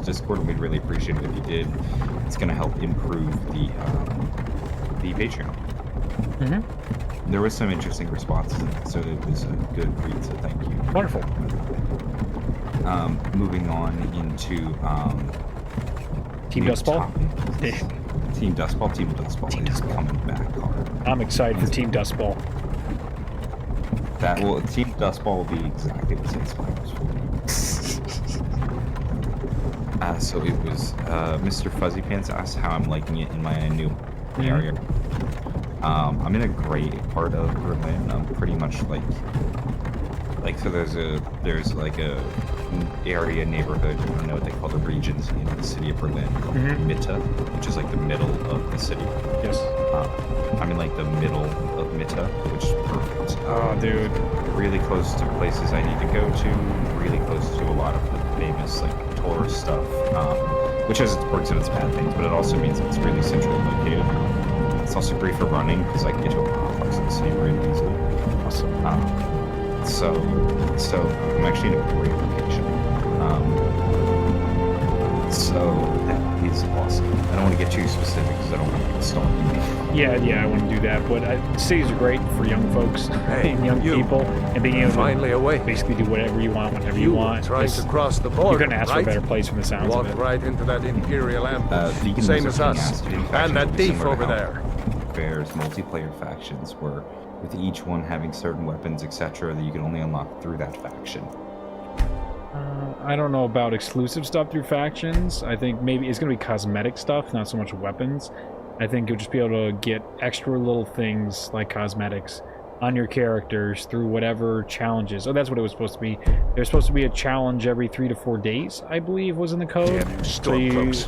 Discord, and we'd really appreciate it if you did. It's going to help improve the Patreon. There was some interesting responses, in it, so it was a good read. So thank you. Wonderful. Moving on into Team Dustball. Team Dustball. Team Dustball is coming back hard. I'm excited for Team Dustball. Team Dustball will be exactly what Inspires for. So it was Mr. Fuzzy Pants asked how I'm liking it in my new area. I'm in a great part of Berlin. I'm pretty much like so there's like a area neighborhood. I don't know what they call the regions in the city of Berlin called Mitte, which is like the middle of the city. Yes. I'm in like the middle of Mitte, which is perfect. Oh, dude. Really close to places I need to go to. Really close to a lot of the famous like tourist stuff, which has its perks and its bad things, but it also means it's really centrally located. It's also great for running because I can get to a lot of parts of the city really easily. Awesome. So I'm actually in a great location. So that is awesome. I don't want to get too specific because I don't want to start you. Yeah, I want to do that. But cities are great for young folks and young people, and being able to basically do whatever you want, whenever you want. Trying to cross the border, you couldn't ask for a better place from the sounds of it. Walked right into that Imperial ambush, same as us, and that thief over there. There's multiplayer factions where, with each one having certain weapons, etc., that you can only unlock through that faction. I don't know about exclusive stuff through factions. I think maybe it's going to be cosmetic stuff, not so much weapons. I think you'll just be able to get extra little things like cosmetics on your characters through whatever challenges. Oh, that's what it was supposed to be. There's supposed to be a challenge every 3 to 4 days, I believe, was in the code. It just seems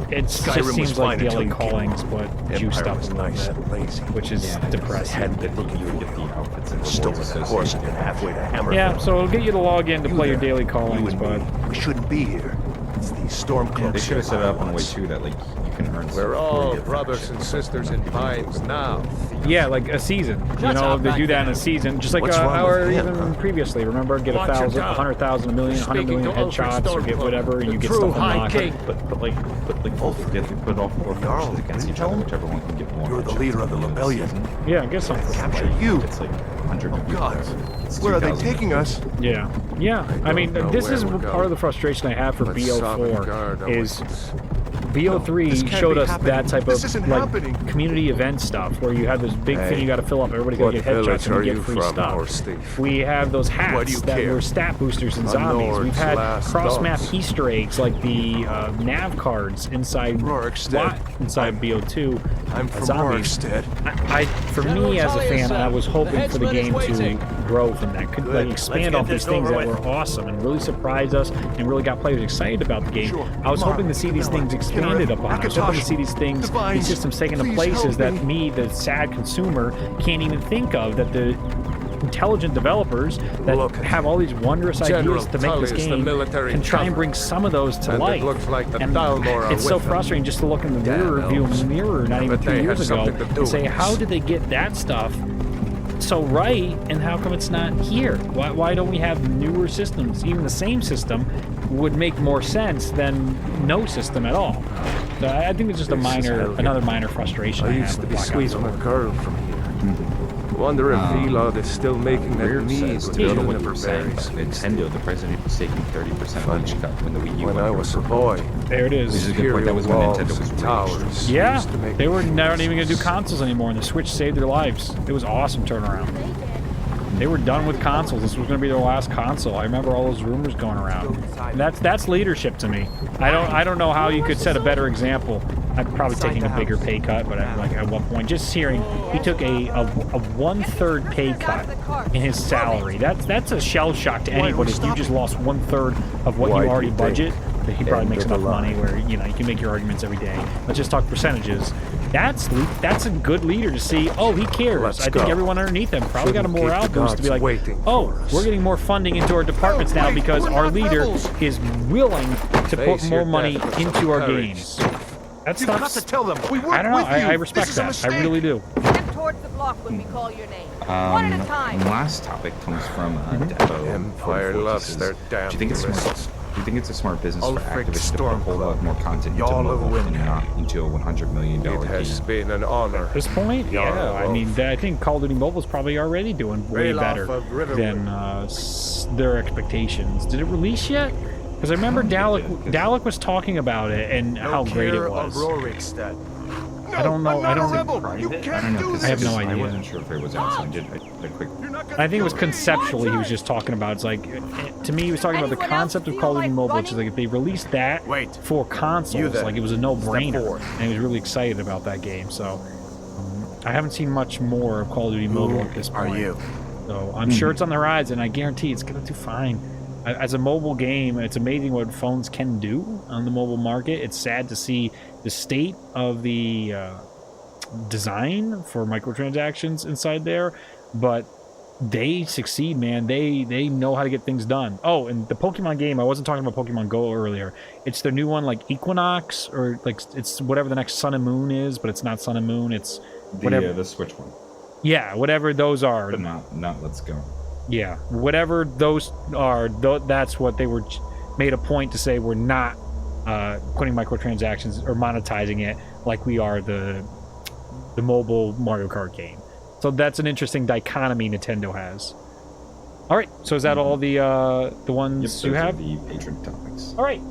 like daily callings, but juiced up a little bit, which is depressing. You would get the outfits and Stole the horse and halfway to Hammer. Yeah, so it'll get you to log in to play your daily callings, but we shouldn't be here. It's the Stormcloaks. They should have set it up in a way too that like you can earn. We're all brothers and sisters in Pines now. yeah, like a season. You know, they do that in a season, just like or even previously. Remember, get 1,000, 100,000, a million, 100 million headshots, or get whatever, and you get stuff unlocked. But like get to put off 4 forces against each other, whichever one can get more. You're the leader of the rebellion. Yeah, I guess something. Capture you. It's like 100 of God, where are they taking us? Yeah. I mean, this is part of the frustration I have for BO4 is BO3 showed us that type of like community event stuff where you have this big thing you got to fill up. Everybody got to get headshots and you get free stuff. We have those hats that were stat boosters in zombies. We've had cross-map Easter eggs like the nav cards inside BO2. I'm from zombies. For me as a fan, I was hoping for the game to grow from that, could like expand off these things that were awesome and really surprise us and really got players excited about the game. I was hoping to see these things expanded upon. I was hoping to see these things, these systems taken to places that me, the sad consumer, can't even think of, that the intelligent developers that have all these wondrous ideas to make this game can try and bring some of those to life. And it's so frustrating just to look in the mirror not even 2 years ago and say, how did they get that stuff so right, and how come it's not here? Why don't we have newer systems? Even the same system would make more sense than no system at all. So I think it's just another minor frustration I used have to with be Black squeezing a girl from here. Wonder if Vlog is still making that need to don't know what you're saying, but Nintendo, the president, was taking 30% of each cut when the Wii U when I was a boy. There it is. This is a good point. That was when Nintendo was towers. Yeah, they were not even going to do consoles anymore, and the Switch saved their lives. It was awesome turnaround. They were done with consoles. This was going to be their last console. I remember all those rumors going around. And that's leadership to me. I don't know how you could set a better example. I'm probably taking a bigger pay cut, but like at what point? Just hearing he took a 1/3 pay cut in his salary. That's a shell shock to anybody. If you just lost 1/3 of what you already budget, that he probably makes enough money where you can make your arguments every day. Let's just talk percentages. That's a good leader to see. Oh, he cares. I think everyone underneath him probably got a morale boost to be like, oh, we're getting more funding into our departments now because our leader is willing to put more money into our games. That's not. I don't know. I respect that. I really do. Step towards the block when we call your name. One at a time. Last topic comes from Devo. Empire loves their damn Do you think it's smart? you think it's a smart business for Ulfric Activision to put a whole lot Stormcloak. more content into Jarl of mobile and Windhelm. not into a $100 million It has game? been an honor. At this point, Jarl yeah. I of mean, I think Call of Duty Mobile's probably already doing way Ralof better of Riverwood. than their expectations. Did it release yet? Because I remember Dalek was talking about it and how great it was. I don't know. I don't think. I don't know. 'Cause I have no idea. I wasn't sure if it was out, so I did a quick. I think it was conceptually he was just talking about. It's like, to me, he was talking about the Anyone concept else of Call of Duty feel Mobile, like which is like if they released that Wait. for consoles, then. like it was a no-brainer, forward. and he was really excited about that game. So I haven't seen much more of Call of Duty Mobile at this point. So I'm sure it's on the rise, and I guarantee it's gonna do fine. As a mobile game, it's amazing what phones can do on the mobile market. It's sad to see the state of the design for microtransactions inside there, but they succeed, man. They know how to get things done. Oh, and the Pokemon game, I wasn't talking about Pokemon Go earlier. It's their new one, like Equinox, or like it's whatever the next Sun and Moon is, but it's not Sun and Moon. It's whatever The Switch one. Yeah, whatever those are. But not Let's Go. Yeah, whatever those are, that's what they were made a point to say we're not putting microtransactions or monetizing it like we are the mobile Mario Kart game. So that's an interesting dichotomy Nintendo has. All right, so is that all the ones you those are have? the patron topics. All right.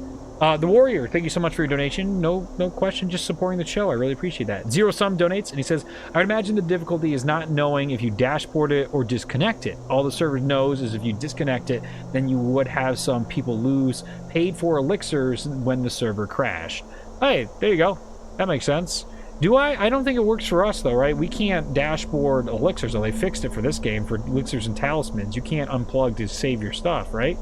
The Warrior, thank you so much for your donation. No question, just supporting the show. I really appreciate that. Zero Sum donates, and he says, I would imagine the difficulty is not knowing if you dashboard it or disconnect it. All the server knows is if you disconnect it, then you would have some people lose paid for elixirs when the server crashed. Hey, there you go. That makes sense. I don't think it works for us, though, right? We can't dashboard elixirs, though. They fixed it for this game, for elixirs and talismans. You can't unplug to save your stuff, right?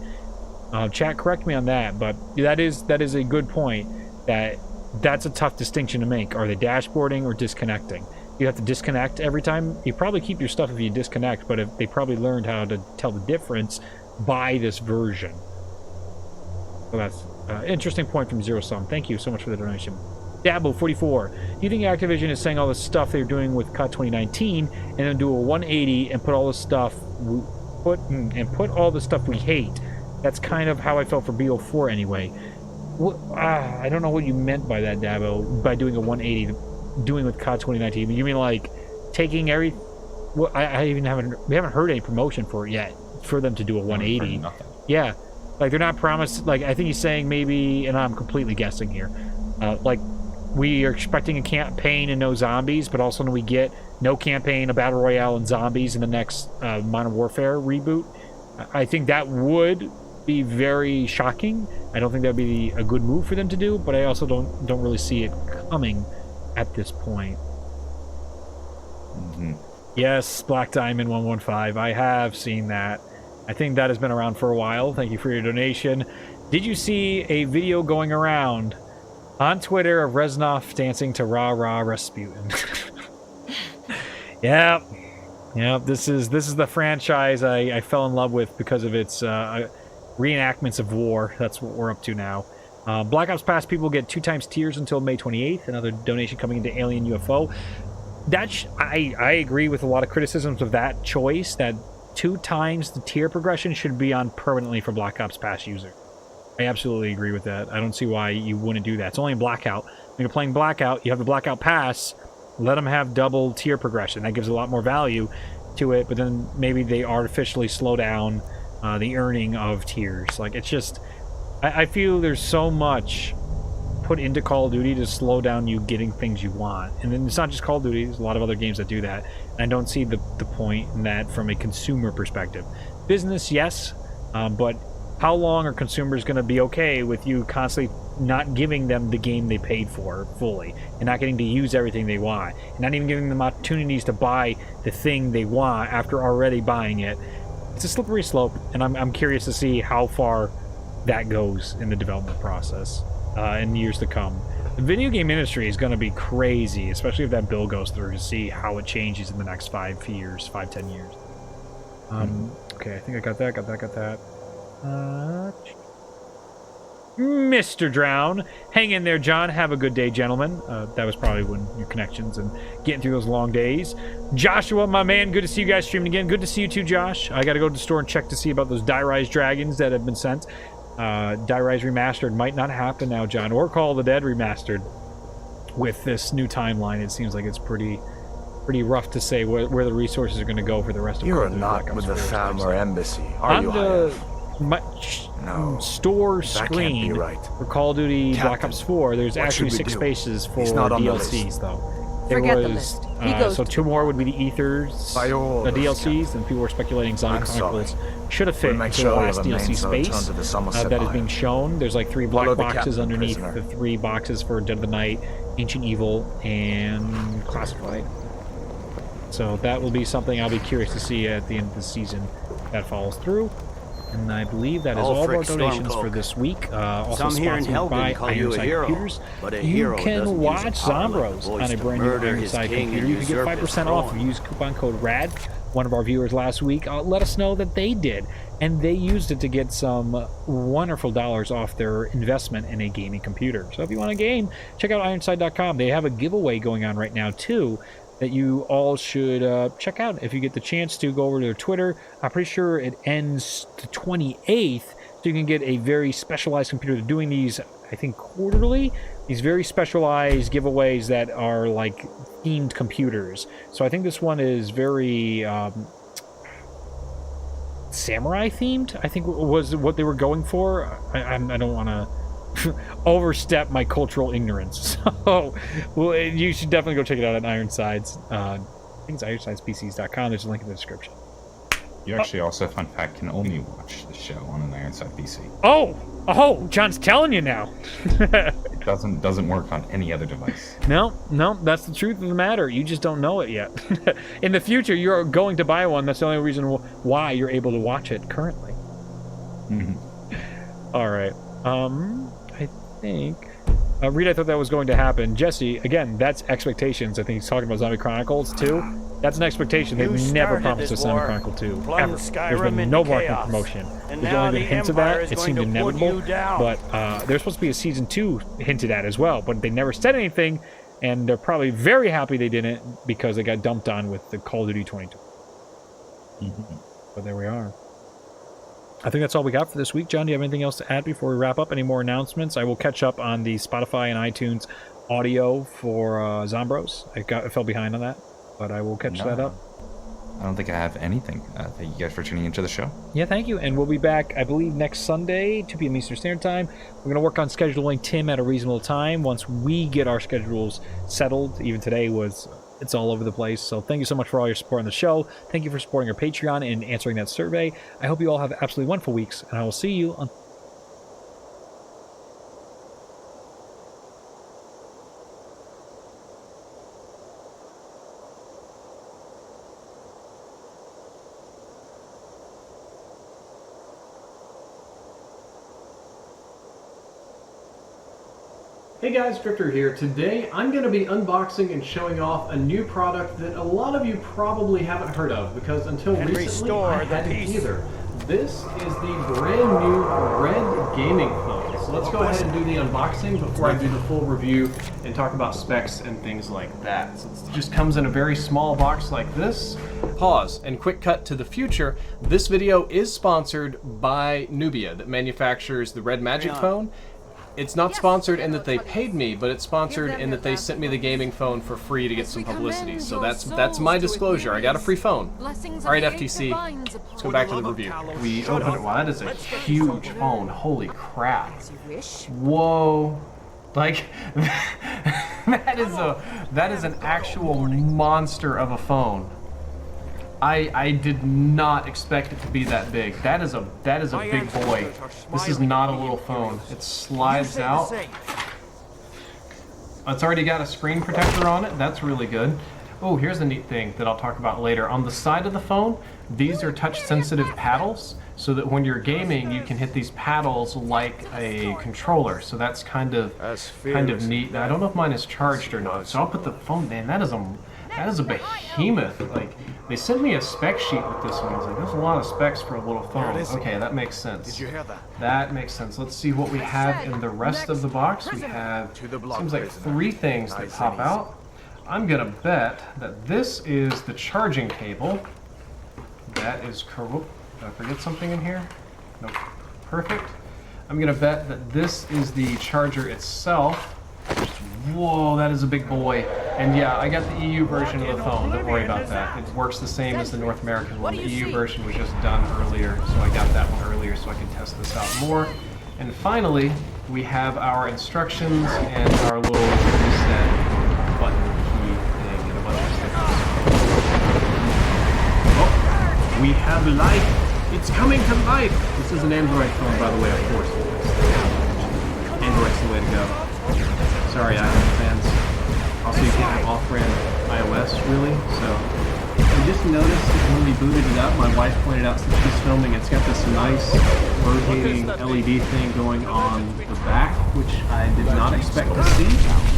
Chat, correct me on that, but that is a good point. That's a tough distinction to make. Are they dashboarding or disconnecting? You have to disconnect every time. You probably keep your stuff if you disconnect, but if they probably learned how to tell the difference by this version. So that's an interesting point from Zero Sum. Thank you so much for the donation. Dabo44, do you think Activision is saying all the stuff they're doing with COD 2019 and then do a 180 and put all the stuff all the stuff we hate? That's kind of how I felt for BO4 anyway. I don't know what you meant by that, Dabo, by doing a 180, doing with COD 2019. You mean like taking every... Well, we haven't heard any promotion for it yet, for them to do a 180. Yeah, like they're not promised, like I think he's saying maybe, and I'm completely guessing here, like we are expecting a campaign and no zombies, but also we get no campaign, a battle royale, and zombies in the next Modern Warfare reboot. I think that would be very shocking. I don't think that would be a good move for them to do, but I also don't really see it coming at this point. Yes, Black Diamond 115. I have seen that. I think that has been around for a while. Thank you for your donation. Did you see a video going around on Twitter of Reznov dancing to Ra Ra Rasputin? Yep. This is the franchise I fell in love with because of its reenactments of war. That's what we're up to now. Black Ops Pass people get 2 times tiers until May 28th. Another donation coming into Alien UFO. I agree with a lot of criticisms of that choice, that 2 times the tier progression should be on permanently for Black Ops Pass users. I absolutely agree with that. I don't see why you wouldn't do that. It's only in Blackout. When you're playing Blackout, you have the Blackout Pass. Let them have double tier progression. That gives a lot more value to it, but then maybe they artificially slow down the earning of tiers. Like, it's just... I feel there's so much put into Call of Duty to slow down you getting things you want. And then it's not just Call of Duty. There's a lot of other games that do that. And I don't see the point in that from a consumer perspective. Business, yes, but how long are consumers going to be okay with you constantly not giving them the game they paid for fully and not getting to use everything they want and not even giving them opportunities to buy the thing they want after already buying it? It's a slippery slope, and I'm curious to see how far that goes in the development process in years to come. The video game industry is going to be crazy, especially if that bill goes through, to see how it changes in the next 10 years. Okay, I think I got that. Mr. Drown, hang in there, John. Have a good day, gentlemen. That was probably when your connections and getting through those long days. Joshua, my man, good to see you guys streaming again. Good to see you too, Josh. I got to go to the store and check to see about those Die Rise dragons that have been sent. Die Rise Remastered might not happen now, John, or Call of the Dead Remastered. With this new timeline, it seems like it's pretty rough to say where the resources are going to go for the rest of. You're not with the Thalmor embassy, are you? No, store screen right. for Call of Duty Captain, Black Ops 4. There's actually 6 spaces for DLCs, though. Forget the list. He goes so 2 more would be the Ethers, the DLCs, and people were speculating Zombie Chronicles should have fit into the last DLC space that is being shown. There's like 3 black boxes underneath the 3 boxes for Dead of the Night, Ancient Evil, and Classified. So that will be something I'll be curious to see at the end of the season that follows through. And I believe that is all of our donations for this week. Also sponsored by Ironside Computers. You can watch Zombros on a brand new Ironside computer. You can get 5% off if you use coupon code RAD. One of our viewers last week let us know that they did, and they used it to get some wonderful dollars off their investment in a gaming computer. So if you want a game, check out Ironside.com. They have a giveaway going on right now too, that you all should check out if you get the chance to. Go over to their Twitter. I'm pretty sure it ends the 28th, so you can get a very specialized computer. They're doing these, I think, quarterly. These very specialized giveaways that are like themed computers. So I think this one is very samurai themed, I think was what they were going for. I don't want to overstep my cultural ignorance. So, well, you should definitely go check it out at Ironsides. I think it's ironsidespcs.com. There's a link in the description. You actually also, fun fact, can only watch the show on an Ironside PC. Oh, John's telling you now. It doesn't work on any other device. No, that's the truth of the matter. You just don't know it yet. In the future, you're going to buy one. That's the only reason why you're able to watch it currently. Mm-hmm. All right. I think... Reed, I thought that was going to happen. Jesse, again, that's expectations. I think he's talking about Zombie Chronicles 2. That's an expectation. They've never promised us Zombie Chronicle 2, ever. There's been no marketing promotion. There's only been hints of that. It seemed inevitable. But there's supposed to be a Season 2 hinted at as well, but they never said anything, and they're probably very happy they didn't because they got dumped on with the Call of Duty 22. But there we are. I think that's all we got for this week. John, do you have anything else to add before we wrap up? Any more announcements? I will catch up on the Spotify and iTunes audio for Zombros. I fell behind on that, but I will catch that up. I don't think I have anything. Thank you guys for tuning into the show. Yeah, thank you. And we'll be back, I believe, next Sunday, 2 p.m. Eastern Standard Time. We're going to work on scheduling Tim at a reasonable time once we get our schedules settled. Even today it's all over the place. So thank you so much for all your support on the show. Thank you for supporting our Patreon and answering that survey. I hope you all have absolutely wonderful weeks, and I will see you on... Hey guys, Drifter here. Today I'm going to be unboxing and showing off a new product that a lot of you probably haven't heard of, because until recently I hadn't either. This is the brand new Red gaming phone. So let's go ahead and do the unboxing before I do the full review and talk about specs and things like that. So it just comes in a very small box like this. Pause and quick cut to the future. This video is sponsored by Nubia, that manufactures the Red Magic phone. It's not sponsored in that they paid me, but it's sponsored in that they sent me the gaming phone for free to get some publicity. So that's my disclosure. I got a free phone. Alright, FTC, let's go back to the review. We open it. Wow, that is a huge phone. Holy crap. Whoa. Like, that is an actual monster of a phone. I did not expect it to be that big. That is a big boy. This is not a little phone. It slides out. It's already got a screen protector on it. That's really good. Oh, here's a neat thing that I'll talk about later. On the side of the phone, these are touch-sensitive paddles, so that when you're gaming, you can hit these paddles like a controller. So that's kind of neat. Now, I don't know if mine is charged or not, so I'll put the phone. Man, that is a behemoth. Like, they sent me a spec sheet with this one. I was like, there's a lot of specs for a little phone. Okay, that makes sense. Did you hear that? That makes sense. Let's see what we have in the rest of the box. We have, seems like 3 things that pop out. I'm gonna bet that this is the charging cable. That is correct. Did I forget something in here? Nope. Perfect. I'm gonna bet that this is the charger itself. Whoa, that is a big boy. And yeah, I got the EU version of the phone. Don't worry about that. It works the same as the North American one. The EU version was just done earlier, so I got that one earlier so I can test this out more. And finally, we have our instructions and our little reset button key thing and a bunch of stickers. Oh, we have life. It's coming to life. This is an Android phone, by the way, of course. Android's the way to go. Sorry, iPhone fans. Also, you can't have off-brand iOS, really, so... I just noticed that when we booted it up, my wife pointed out since she's filming, it's got this nice rotating LED thing going on the back, which I did not expect to see.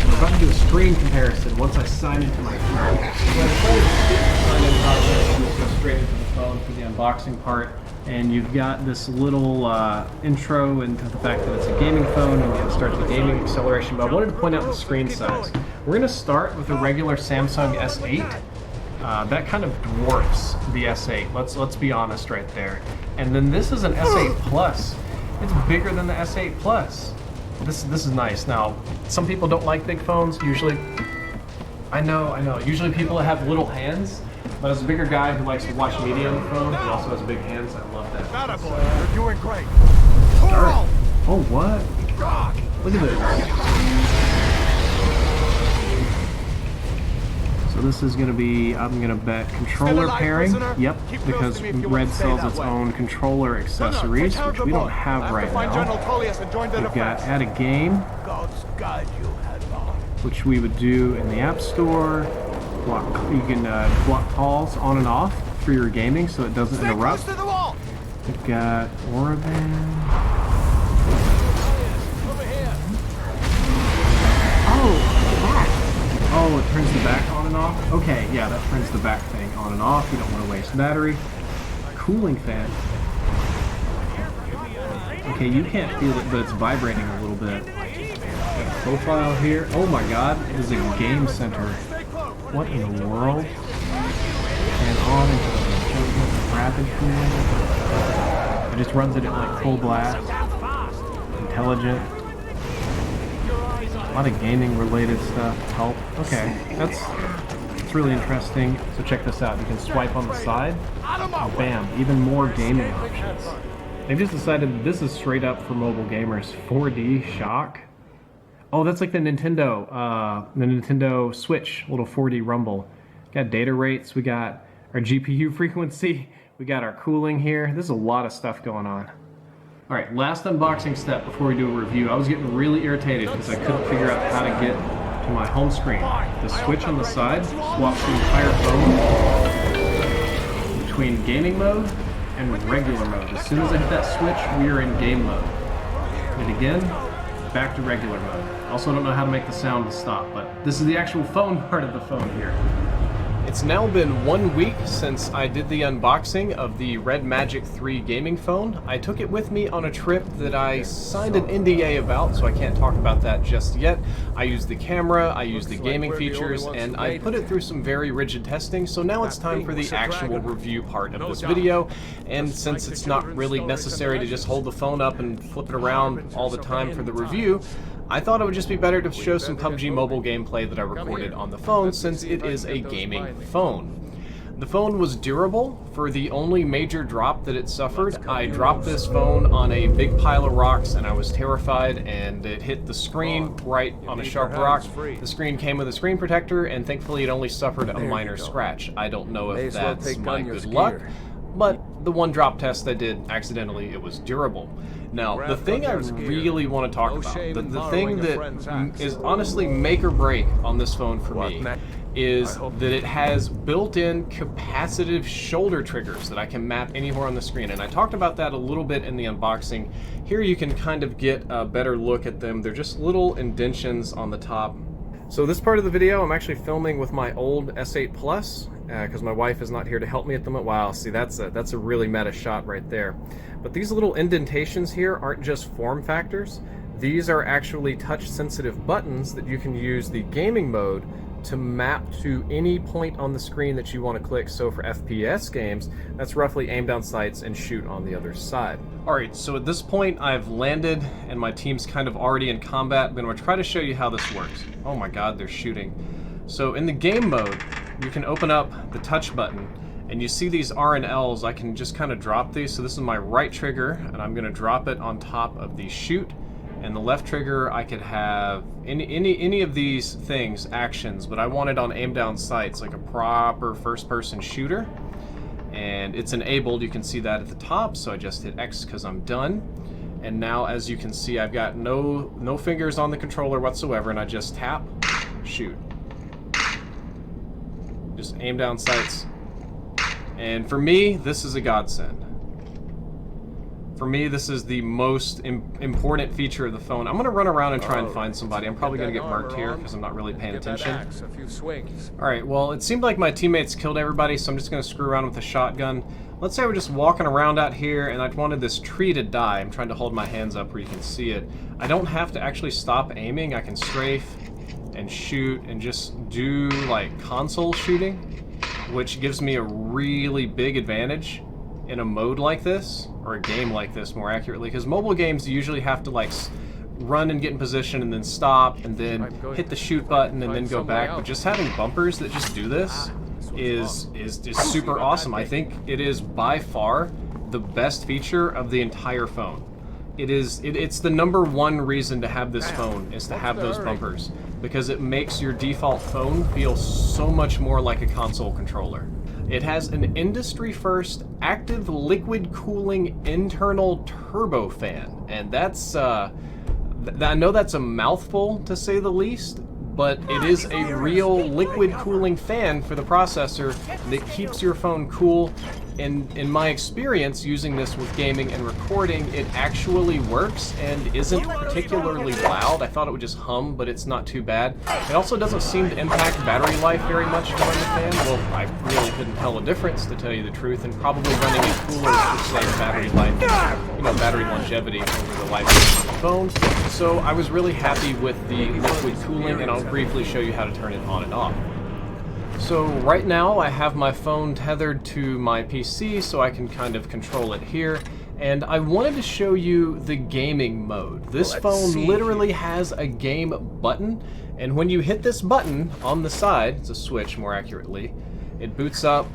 We're about to do a screen comparison once I sign into my phone. So I played the sign-in process and just go straight into the phone for the unboxing part. And you've got this little intro into the fact that it's a gaming phone and you can start the gaming acceleration. But I wanted to point out the screen size. We're going to start with a regular Samsung S8. That kind of dwarfs the S8. Let's be honest right there. And then this is an S8 Plus. It's bigger than the S8 Plus. This is nice. Now, some people don't like big phones. Usually, I know. Usually people that have little hands. But as a bigger guy who likes to watch media on the phone, who also has big hands, I love that. You're doing great. Oh, what? Look at this. So this is going to be, I'm going to bet controller pairing. Yep, because Red sells its own controller accessories, which we don't have right now. We've got add a game, which we would do in the App Store. You can block calls on and off for your gaming so it doesn't interrupt. We've got Aura Band. Oh, it turns the back on and off? Okay, yeah, that turns the back thing on and off. You don't want to waste battery. Cooling fan. Okay, you can't feel it, but it's vibrating a little bit. Profile here. Oh my god, it is a game center. What in the world? And on into the rapid cooling. It just runs it at like full blast. Intelligent. A lot of gaming related stuff. Help. Okay, that's really interesting. So check this out. You can swipe on the side. And bam, even more gaming options. They've just decided this is straight up for mobile gamers. 4D shock. Oh, that's like the Nintendo Switch, little 4D rumble. Got data rates, we got our GPU frequency, we got our cooling here. There's a lot of stuff going on. All right, last unboxing step before we do a review. I was getting really irritated because I couldn't figure out how to get to my home screen. The switch on the side swaps the entire phone between gaming mode and regular mode. As soon as I hit that switch, we are in game mode. And again, back to regular mode. Also don't know how to make the sound to stop, but this is the actual phone part of the phone here. It's now been 1 week since I did the unboxing of the Red Magic 3 gaming phone. I took it with me on a trip that I signed an NDA about, so I can't talk about that just yet. I used the camera, I used the gaming features, and I put it through some very rigid testing, so now it's time for the actual review part of this video. And since it's not really necessary to just hold the phone up and flip it around all the time for the review, I thought it would just be better to show some PUBG Mobile gameplay that I recorded on the phone since it is a gaming phone. The phone was durable for the only major drop that it suffered. I dropped this phone on a big pile of rocks and I was terrified, and it hit the screen right on a sharp rock. The screen came with a screen protector and thankfully it only suffered a minor scratch. I don't know if that's my good luck, but the one drop test I did accidentally, it was durable. Now, the thing I really want to talk about, the thing that is honestly make or break on this phone for me, is that it has built-in capacitive shoulder triggers that I can map anywhere on the screen. And I talked about that a little bit in the unboxing. Here you can kind of get a better look at them. They're just little indentions on the top. So this part of the video I'm actually filming with my old S8 Plus because my wife is not here to help me at the moment. Wow, see, that's a really meta shot right there. But these little indentations here aren't just form factors. These are actually touch-sensitive buttons that you can use the gaming mode to map to any point on the screen that you want to click. So for FPS games, that's roughly aim down sights and shoot on the other side. Alright, so at this point I've landed and my team's kind of already in combat. I'm going to try to show you how this works. Oh my god, they're shooting. So in the game mode, you can open up the touch button and you see these R and Ls. I can just kind of drop these. So this is my right trigger and I'm going to drop it on top of the shoot. And the left trigger, I could have any of these things, actions, but I want it on aim down sights, like a proper first-person shooter. And it's enabled, you can see that at the top, so I just hit X because I'm done. And now, as you can see, I've got no fingers on the controller whatsoever, and I just tap, shoot. Just aim down sights. And for me, this is a godsend. For me, this is the most important feature of the phone. I'm going to run around and try and find somebody. I'm probably going to get marked here because I'm not really paying attention. Alright, well, it seemed like my teammates killed everybody, so I'm just going to screw around with a shotgun. Let's say we're just walking around out here and I wanted this tree to die. I'm trying to hold my hands up where you can see it. I don't have to actually stop aiming. I can strafe and shoot and just do like console shooting, which gives me a really big advantage in a mode like this, or a game like this more accurately, because mobile games you usually have to like run and get in position and then stop and then hit the shoot button and then go back, but just having bumpers that just do this is super awesome. I think it is by far the best feature of the entire phone. It's the #1 reason to have this phone, is to have those bumpers, because it makes your default phone feel so much more like a console controller. It has an industry-first active liquid cooling internal turbofan, and that's I know that's a mouthful to say the least, but it is a real liquid cooling fan for the processor that keeps your phone cool. And in my experience using this with gaming and recording, it actually works and isn't particularly loud. I thought it would just hum, but it's not too bad. It also doesn't seem to impact battery life very much during the fan. Well, I really couldn't tell a difference, to tell you the truth, and probably running it cooler should save battery life, you know, battery longevity over the lifespan of the phone. So I was really happy with the liquid cooling, and I'll briefly show you how to turn it on and off. So right now I have my phone tethered to my PC so I can kind of control it here, and I wanted to show you the gaming mode. This phone literally has a game button, and when you hit this button on the side, it's a switch more accurately, it boots up.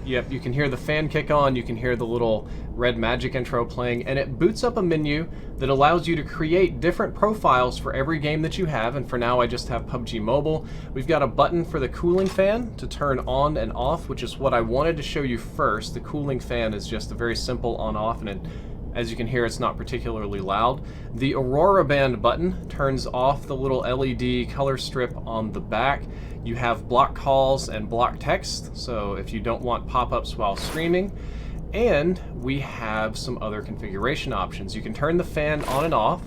Yep, you can hear the fan kick on, you can hear the little red magic intro playing, and it boots up a menu that allows you to create different profiles for every game that you have, and for now I just have PUBG Mobile. We've got a button for the cooling fan to turn on and off, which is what I wanted to show you first. The cooling fan is just a very simple on-off, and as you can hear, it's not particularly loud. The Aurora Band button turns off the little LED color strip on the back. You have block calls and block text, so if you don't want pop-ups while streaming. And we have some other configuration options. You can turn the fan on and off.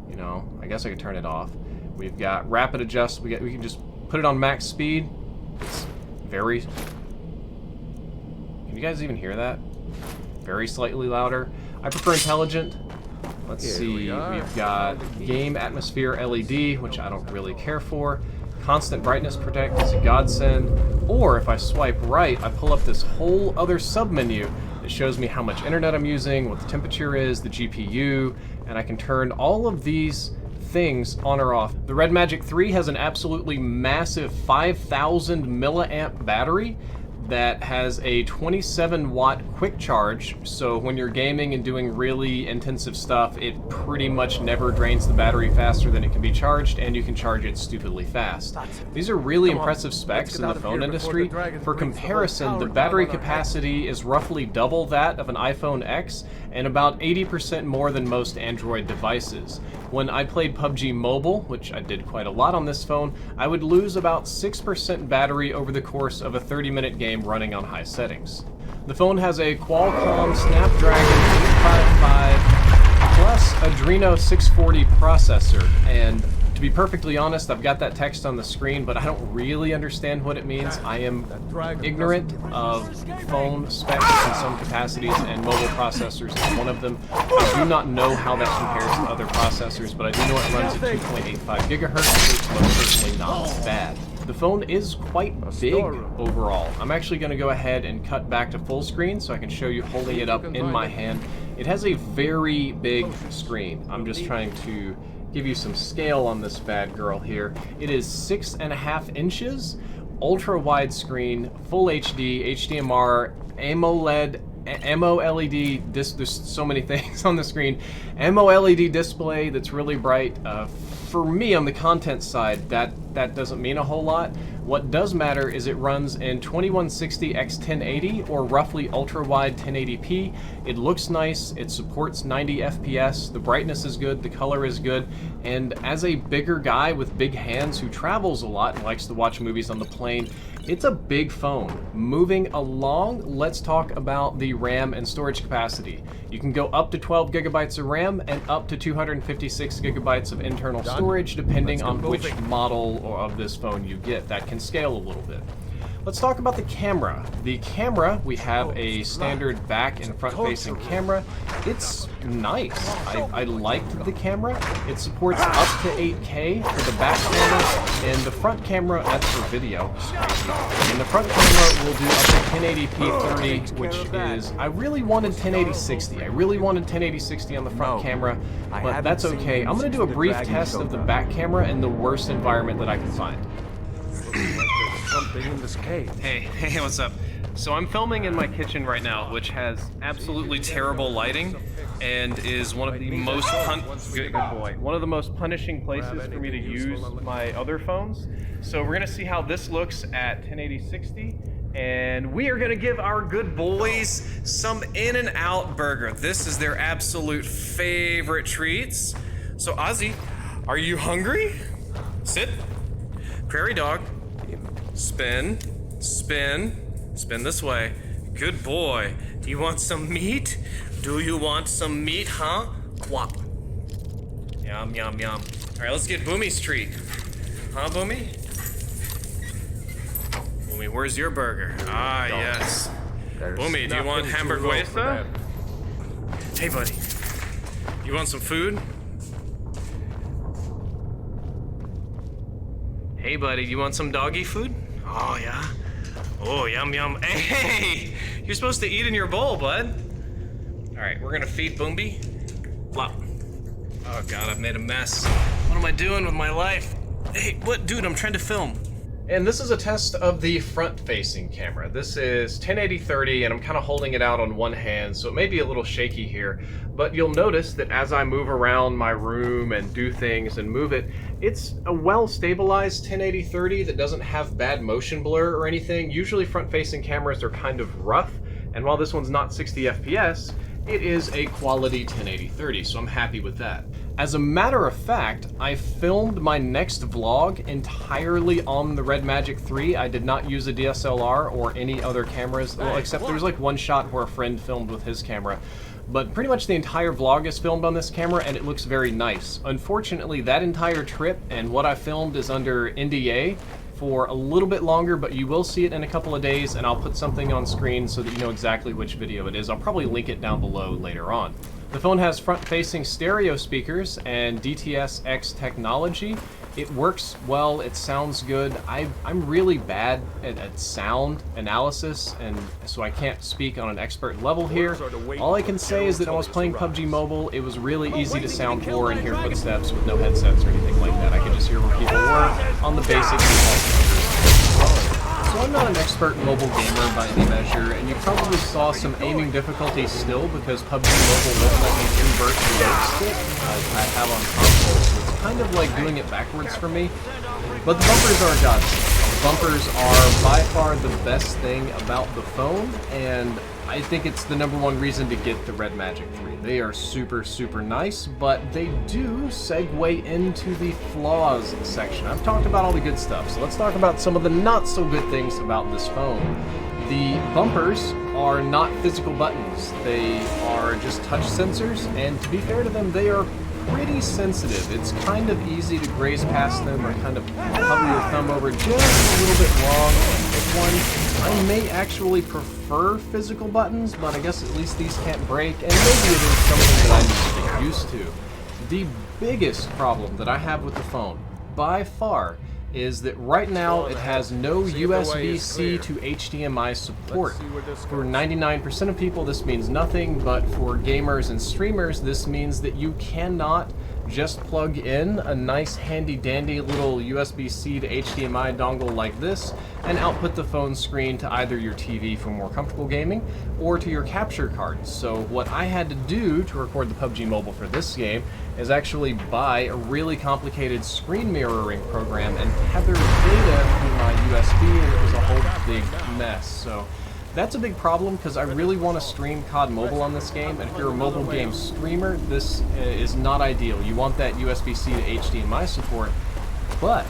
You know, I guess I could turn it off. We've got rapid adjust. We can just put it on max speed. It's very... Can you guys even hear that? Very slightly louder. I prefer intelligent. Let's see. We've got game atmosphere LED, which I don't really care for. Constant brightness protect is a godsend. Or if I swipe right, I pull up this whole other submenu that shows me how much internet I'm using, what the temperature is, the GPU, and I can turn all of these things on or off. The Red Magic 3 has an absolutely massive 5,000 milliamp battery that has a 27-watt quick charge, so when you're gaming and doing really intensive stuff, it pretty much never drains the battery faster than it can be charged, and you can charge it stupidly fast. These are really impressive specs in the phone industry. For comparison, the battery capacity is roughly double that of an iPhone X, and about 80% more than most Android devices. When I played PUBG Mobile, which I did quite a lot on this phone, I would lose about 6% battery over the course of a 30-minute game running on high settings. The phone has a Qualcomm Snapdragon 855 plus Adreno 640 processor, and to be perfectly honest, I've got that text on the screen, but I don't really understand what it means. I am ignorant of phone specs in some capacities, and mobile processors is one of them. I do not know how that compares to other processors, but I do know it runs at 2.85 gigahertz, which is most certainly not bad. the phone is quite big overall. I'm actually going to go ahead and cut back to full screen so I can show you holding it up in my hand. It has a very big screen. I'm just trying to give you some scale on this bad girl here. It is 6.5 inches, ultra wide screen, full HD, HDMR, AMOLED, MOLED, there's so many things on the screen. MOLED display that's really bright. For me, on the content side, that doesn't mean a whole lot. What does matter is it runs in 2160 x 1080 or roughly ultra wide 1080p. It looks nice, it supports 90 FPS, the brightness is good, the color is good, and as a bigger guy with big hands who travels a lot and likes to watch movies on the plane, it's a big phone. Moving along, let's talk about the RAM and storage capacity. You can go up to 12 gigabytes of RAM and up to 256 gigabytes of internal storage, depending on which model of this phone you get. That can scale a little bit. Let's talk about the camera. The camera, we have a standard back and front facing camera. It's nice. I liked the camera. It supports up to 8K for the back camera, and the front camera, that's for video. And the front camera will do up to 1080p 30, which is, I really wanted 1080-60. I really wanted 1080-60 on the front camera, but that's okay. I'm gonna do a brief test of the back camera in the worst environment that I can find. Something in this cave. Hey, what's up? So I'm filming in my kitchen right now, which has absolutely terrible lighting and is one of the most one of the most punishing places for me to use my other phones. So we're gonna see how this looks at 1080-60, and we are gonna give our good boys some In-N-Out burger. This is their absolute favorite treats. So Ozzy, are you hungry? Sit. Prairie dog. Spin, spin, spin this way. Good boy. Do you want some meat? Do you want some meat, huh? Quap. Yum, yum, yum. All right, let's get Boomy's treat. Huh, Boomy? Boomy, where's your burger? Ah, yes. Boomy, do you want hamburguesa? Hey, buddy. You want some food? Hey, buddy, you want some doggy food? Oh, yeah? Oh, yum, yum. Hey, you're supposed to eat in your bowl, bud. All right, we're gonna feed Boomby. Flop. Oh, God, I've made a mess. What am I doing with my life? Hey, what? Dude, I'm trying to film. And this is a test of the front-facing camera. This is 1080-30, and I'm kind of holding it out on one hand, so it may be a little shaky here. But you'll notice that as I move around my room and do things and move it, it's a well-stabilized 1080-30 that doesn't have bad motion blur or anything. Usually front-facing cameras are kind of rough, and while this one's not 60 FPS, it is a quality 1080-30, so I'm happy with that. As a matter of fact, I filmed my next vlog entirely on the Red Magic 3. I did not use a DSLR or any other cameras, well, except there was like one shot where a friend filmed with his camera. But pretty much the entire vlog is filmed on this camera, and it looks very nice. Unfortunately, that entire trip and what I filmed is under NDA for a little bit longer, but you will see it in a couple of days, and I'll put something on screen so that you know exactly which video it is. I'll probably link it down below later on. The phone has front-facing stereo speakers and DTS-X technology. It works well, it sounds good. I'm really bad at sound analysis, and so I can't speak on an expert level here. All I can say is that when I was playing PUBG Mobile, it was really easy to sound poor and hear footsteps with no headsets or anything like that. I could just hear where people were on the basic default. So I'm not an expert mobile gamer by any measure, and you probably saw some aiming difficulty still because PUBG Mobile won't let me invert the load stick I have on console, so it's kind of like doing it backwards for me. But the bumpers are a godsend. The bumpers are by far the best thing about the phone, and I think it's the #1 reason to get the Red Magic 3. They are super, super nice, but they do segue into the flaws section. I've talked about all the good stuff, so let's talk about some of the not so good things about this phone. The bumpers are not physical buttons. They are just touch sensors, and to be fair to them, they are pretty sensitive. It's kind of easy to graze past them or kind of hover your thumb over just a little bit wrong and hit one. I may actually prefer physical buttons, but I guess at least these can't break, and maybe it is something that I need to get used to. The biggest problem that I have with the phone, by far, is that right now it has no USB-C to HDMI support. For 99% of people, this means nothing, but for gamers and streamers, this means that you cannot just plug in a nice handy-dandy little USB-C to HDMI dongle like this and output the phone screen to either your TV for more comfortable gaming or to your capture cards. So what I had to do to record the PUBG Mobile for this game is actually buy a really complicated screen mirroring program and tether data through my USB, and it was a whole big mess. So that's a big problem because I really want to stream COD Mobile on this game, and if you're a mobile game streamer, this is not ideal. You want that USB-C to HDMI support, but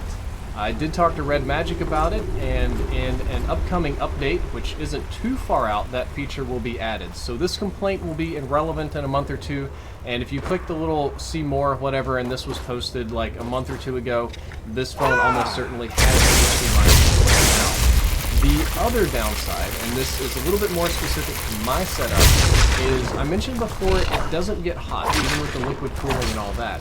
I did talk to Red Magic about it, and in an upcoming update, which isn't too far out, that feature will be added. So this complaint will be irrelevant in a month or two, and if you click the little see more, whatever, and this was posted like a month or two ago, this phone almost certainly has HDMI support now. The other downside, and this is a little bit more specific to my setup, is I mentioned before it doesn't get hot, even with the liquid cooling and all that.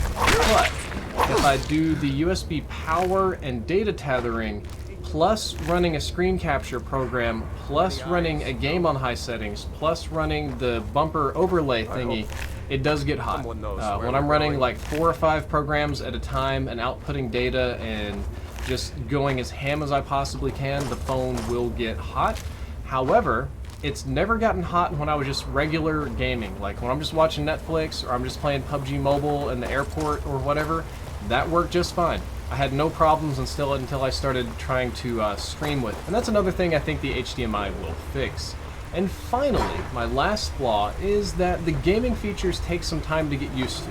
But if I do the USB power and data tethering, plus running a screen capture program, plus running a game on high settings, plus running the bumper overlay thingy, it does get hot. When I'm running like 4 or 5 programs at a time and outputting data and just going as ham as I possibly can, the phone will get hot. However, it's never gotten hot when I was just regular gaming. Like when I'm just watching Netflix or I'm just playing PUBG Mobile in the airport or whatever, that worked just fine. I had no problems until I started trying to stream with. And that's another thing I think the HDMI will fix. And finally, my last flaw is that the gaming features take some time to get used to.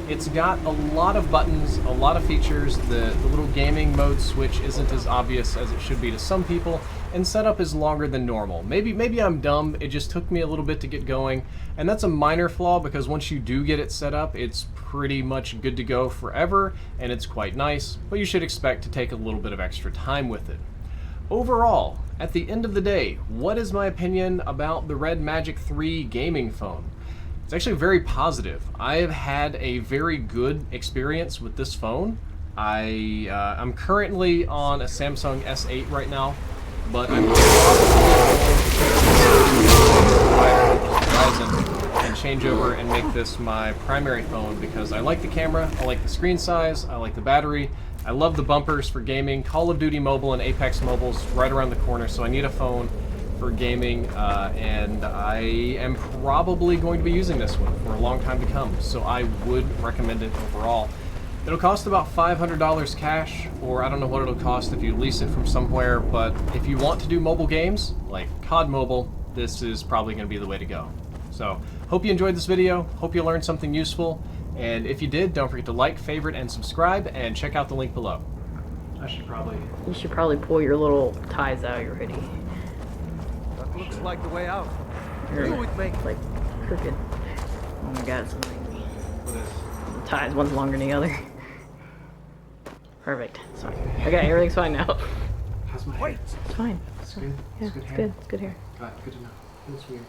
It's got a lot of buttons, a lot of features. The little gaming mode switch isn't as obvious as it should be to some people, and setup is longer than normal. Maybe I'm dumb, it just took me a little bit to get going, and that's a minor flaw because once you do get it set up, it's pretty much good to go forever, and it's quite nice, but you should expect to take a little bit of extra time with it. Overall, at the end of the day, what is my opinion about the Red Magic 3 gaming phone? It's actually very positive. I have had a very good experience with this phone. I'm currently on a Samsung S8 right now, but I'm probably and change over and make this my primary phone because I like the camera, I like the screen size, I like the battery, I love the bumpers for gaming. Call of Duty Mobile and Apex Mobile's right around the corner, so I need a phone for gaming, and I am probably going to be using this one for a long time to come, so I would recommend it overall. It'll cost about $500 cash, or I don't know what it'll cost if you lease it from somewhere, but if you want to do mobile games, like COD Mobile, this is probably going to be the way to go. So, hope you enjoyed this video, hope you learned something useful, and if you did, don't forget to like, favorite, and subscribe, and check out the link below. You should probably pull your little ties out of your hoodie. That looks like the way out. You're Do it, mate. like crooked. Oh my god, it's amazing. The ties, one's longer than the other. Perfect. It's fine. Okay, everything's fine now. How's my Wait. It's fine. It's good. Yeah, It's good it's hair. good. It's good hair. Good to know. Feels weird.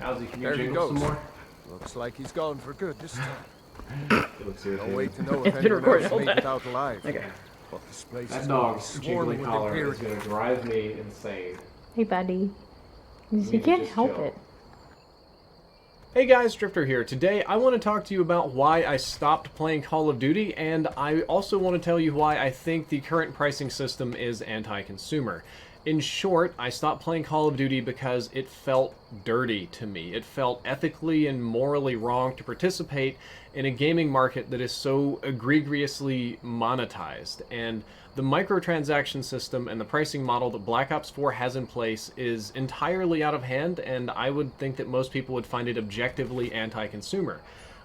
Ozzy, can you There he jingle some goes. more? Looks like he's gone for good this time. It looks No irritating. way to know It's if been anyone recorded else all made day. it out alive. Okay. But this place That is dog's swarming jiggling with collar is imperial. going to drive me insane. Hey, buddy. You You can't just help chill. it. Hey guys, Drifter here. Today I want to talk to you about why I stopped playing Call of Duty, and I also want to tell you why I think the current pricing system is anti-consumer. In short, I stopped playing Call of Duty because it felt dirty to me. It felt ethically and morally wrong to participate in a gaming market that is so egregiously monetized. And the microtransaction system and the pricing model that Black Ops 4 has in place is entirely out of hand, and I would think that most people would find it objectively anti-consumer.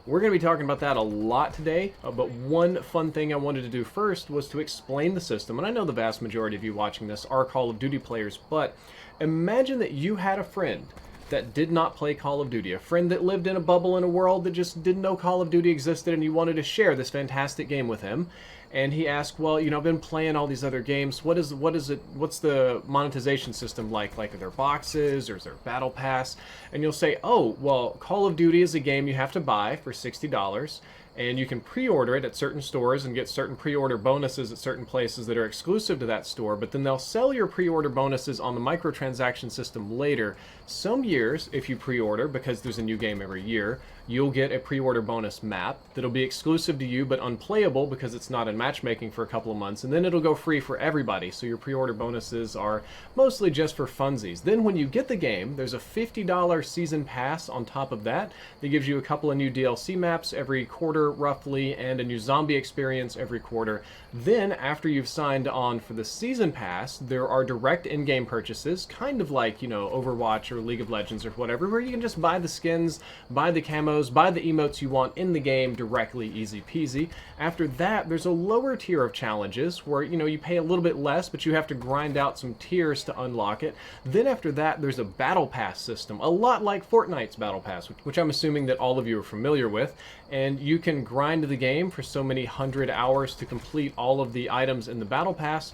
We're going to be talking about that a lot today, but one fun thing I wanted to do first was to explain the system. And I know the vast majority of you watching this are Call of Duty players, but imagine that you had a friend that did not play Call of Duty, a friend that lived in a bubble in a world that just didn't know Call of Duty existed, and you wanted to share this fantastic game with him. and he asked, well, you know, I've been playing all these other games. What's the monetization system like? Like, are there boxes, or is there a battle pass? And you'll say, oh, well, Call of Duty is a game you have to buy for $60, and you can pre-order it at certain stores and get certain pre-order bonuses at certain places that are exclusive to that store, but then they'll sell your pre-order bonuses on the microtransaction system later. Some years, if you pre-order, because there's a new game every year, you'll get a pre-order bonus map that'll be exclusive to you but unplayable because it's not in matchmaking for a couple of months, and then it'll go free for everybody, so your pre-order bonuses are mostly just for funsies. Then when you get the game, there's a $50 season pass on top of that that gives you a couple of new DLC maps every quarter roughly, and a new zombie experience every quarter. Then after you've signed on for the season pass, there are direct in-game purchases, kind of like, you know, Overwatch or League of Legends or whatever, where you can just buy the skins, buy the camos, buy the emotes you want in the game directly, easy peasy. After that, there's a lower tier of challenges where, you know, you pay a little bit less, but you have to grind out some tiers to unlock it. Then after that, there's a battle pass system, a lot like Fortnite's battle pass, which I'm assuming that all of you are familiar with, and you can grind the game for so many 100 hours to complete all of the items in the battle pass,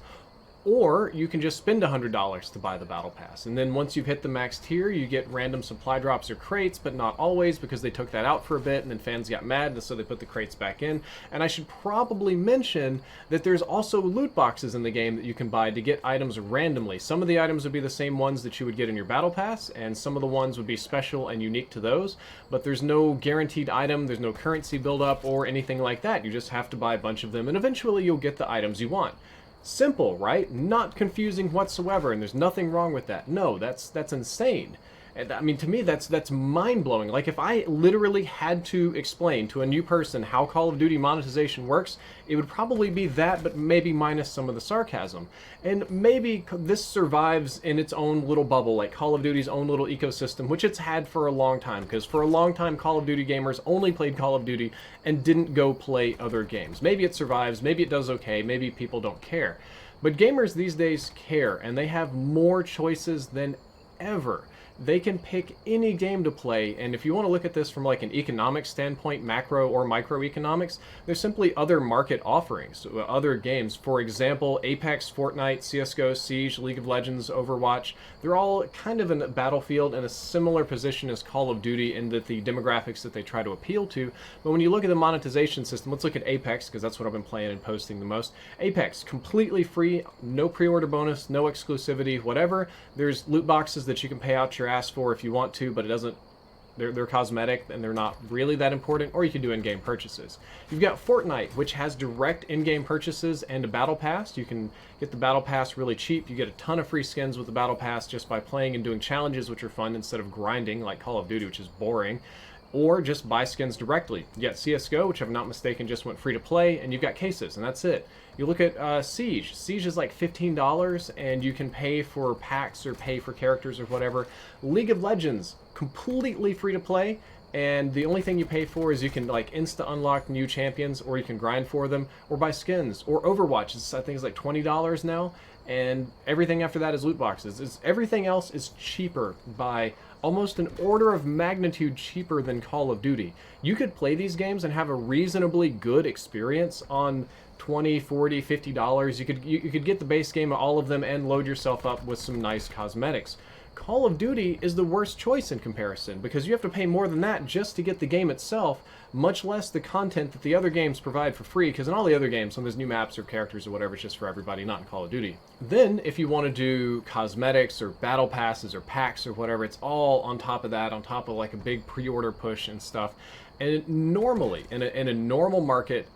or you can just spend $100 to buy the battle pass. And then once you've hit the max tier, you get random supply drops or crates, but not always, because they took that out for a bit and then fans got mad, and so they put the crates back in. And I should probably mention that there's also loot boxes in the game that you can buy to get items randomly. Some of the items would be the same ones that you would get in your battle pass, and some of the ones would be special and unique to those, but there's no guaranteed item, there's no currency buildup or anything like that. You just have to buy a bunch of them, and eventually you'll get the items you want. Simple, right? Not confusing whatsoever, and there's nothing wrong with that. No, that's insane. And I mean, to me, that's mind-blowing. Like, if I literally had to explain to a new person how Call of Duty monetization works, it would probably be that, but maybe minus some of the sarcasm. And maybe this survives in its own little bubble, like Call of Duty's own little ecosystem, which it's had for a long time, because for a long time, Call of Duty gamers only played Call of Duty and didn't go play other games. Maybe it survives, maybe it does okay, maybe people don't care. But gamers these days care, and they have more choices than ever. They can pick any game to play, and if you want to look at this from like an economic standpoint, macro or microeconomics, there's simply other market offerings, other games. For example, Apex, Fortnite, CSGO, Siege, League of Legends, Overwatch, they're all kind of in a Battlefield in a similar position as Call of Duty in that the demographics that they try to appeal to. But when you look at the monetization system, let's look at Apex, because that's what I've been playing and posting the most. Apex, completely free, no pre-order bonus, no exclusivity, whatever. There's loot boxes that you can pay out your ass for if you want to, but it doesn't, they're cosmetic and they're not really that important, or you can do in-game purchases. You've got Fortnite, which has direct in-game purchases and a battle pass. You can get the battle pass really cheap. You get a ton of free skins with the battle pass just by playing and doing challenges, which are fun, instead of grinding like Call of Duty, which is boring. Or just buy skins directly. You got CSGO, which if I'm not mistaken just went free to play, and you've got cases, and that's it. You look at Siege. Siege is like $15, and you can pay for packs or pay for characters or whatever. League of Legends, completely free to play, and the only thing you pay for is you can like insta-unlock new champions, or you can grind for them, or buy skins. Or Overwatch, I think it's like $20 now, and everything after that is loot boxes. Everything else is cheaper by almost an order of magnitude cheaper than Call of Duty. You could play these games and have a reasonably good experience on $20, $40, $50. You could get the base game of all of them and load yourself up with some nice cosmetics. Call of Duty is the worst choice in comparison, because you have to pay more than that just to get the game itself, much less the content that the other games provide for free, because in all the other games, when there's new maps or characters or whatever, it's just for everybody, not in Call of Duty. Then, if you want to do cosmetics or battle passes or packs or whatever, it's all on top of that, on top of like a big pre-order push and stuff. And normally, in a normal market,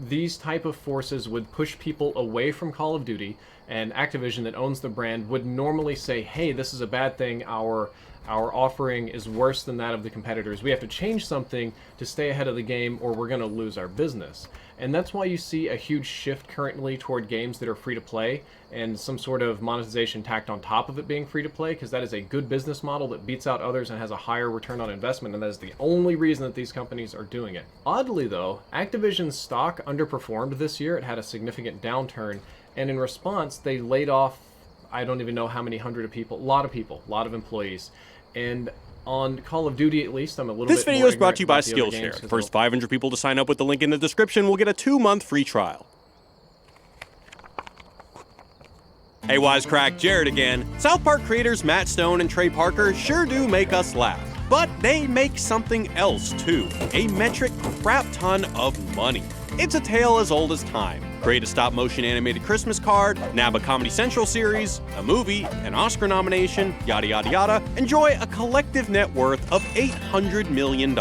these type of forces would push people away from Call of Duty, and Activision, that owns the brand, would normally say, hey, this is a bad thing, our offering is worse than that of the competitors. We have to change something to stay ahead of the game, or we're going to lose our business. And that's why you see a huge shift currently toward games that are free to play, and some sort of monetization tacked on top of it being free to play, because that is a good business model that beats out others and has a higher return on investment, and that is the only reason that these companies are doing it. Oddly though, Activision's stock underperformed this year. It had a significant downturn, and in response they laid off, I don't even know how many hundred of people, a lot of employees. And On Call of Duty, at least, I'm a little This bit video more is brought to you by ignorant about the other games, Skillshare. The 'cause first 500 people to sign up with the link in the description will get a 2-month free trial. Hey Wisecrack, Jared again. South Park creators Matt Stone and Trey Parker sure do make us laugh. But they make something else too. A metric crap ton of money. It's a tale as old as time. Create a stop-motion animated Christmas card, nab a Comedy Central series, a movie, an Oscar nomination, yada yada yada, enjoy a collective net worth of $800 million.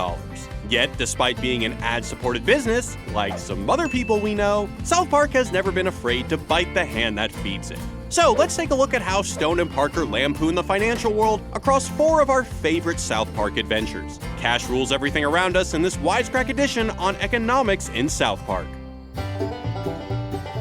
Yet, despite being an ad-supported business, like some other people we know, South Park has never been afraid to bite the hand that feeds it. So let's take a look at how Stone and Parker lampoon the financial world across 4 of our favorite South Park adventures. Cash rules everything around us in this Wisecrack edition on economics in South Park.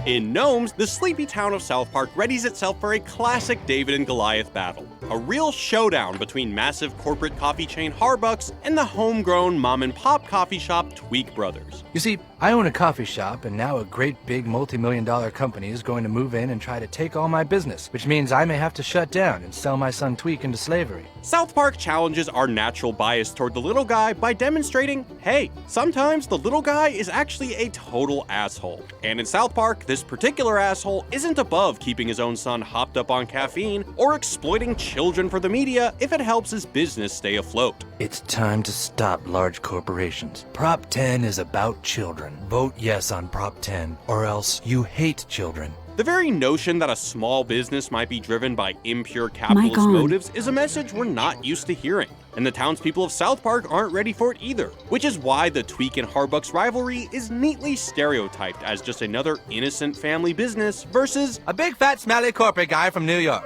In Gnomes, the sleepy town of South Park readies itself for a classic David and Goliath battle. A real showdown between massive corporate coffee chain Harbucks and the homegrown mom-and-pop coffee shop Tweak Brothers. You see, I own a coffee shop, and now a great big multi-million-dollar company is going to move in and try to take all my business, which means I may have to shut down and sell my son Tweak into slavery. South Park challenges our natural bias toward the little guy by demonstrating, hey, sometimes the little guy is actually a total asshole. And in South Park, this particular asshole isn't above keeping his own son hopped up on caffeine or exploiting children for the media if it helps his business stay afloat. It's time to stop large corporations. Prop 10 is about children. Vote yes on Prop 10, or else you hate children. The very notion that a small business might be driven by impure capitalist motives is a message we're not used to hearing. And the townspeople of South Park aren't ready for it either, which is why the Tweak and Harbucks rivalry is neatly stereotyped as just another innocent family business versus a big fat smelly corporate guy from New York.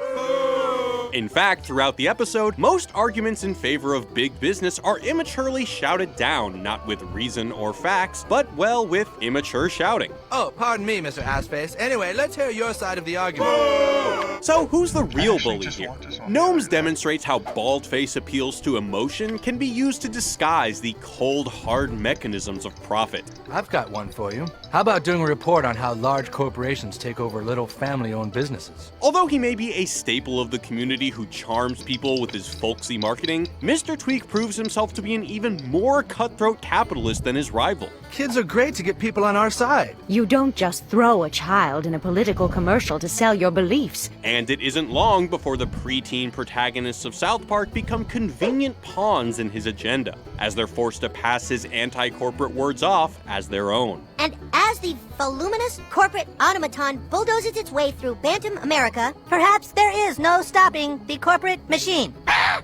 In fact, throughout the episode, most arguments in favor of big business are immaturely shouted down, not with reason or facts, but, well, with immature shouting. Oh, pardon me, Mr. Assface. Anyway, let's hear your side of the argument. So, who's the real bully here? Gnomes demonstrates how bald-face appeals to emotion can be used to disguise the cold, hard mechanisms of profit. I've got one for you. How about doing a report on how large corporations take over little family-owned businesses? Although he may be a staple of the community who charms people with his folksy marketing, Mr. Tweak proves himself to be an even more cutthroat capitalist than his rival. Kids are great to get people on our side. You don't just throw a child in a political commercial to sell your beliefs. And it isn't long before the preteen protagonists of South Park become convenient pawns in his agenda, as they're forced to pass his anti-corporate words off as their own. And as the voluminous corporate automaton bulldozes its way through Bantam America, perhaps there is no stopping the corporate machine.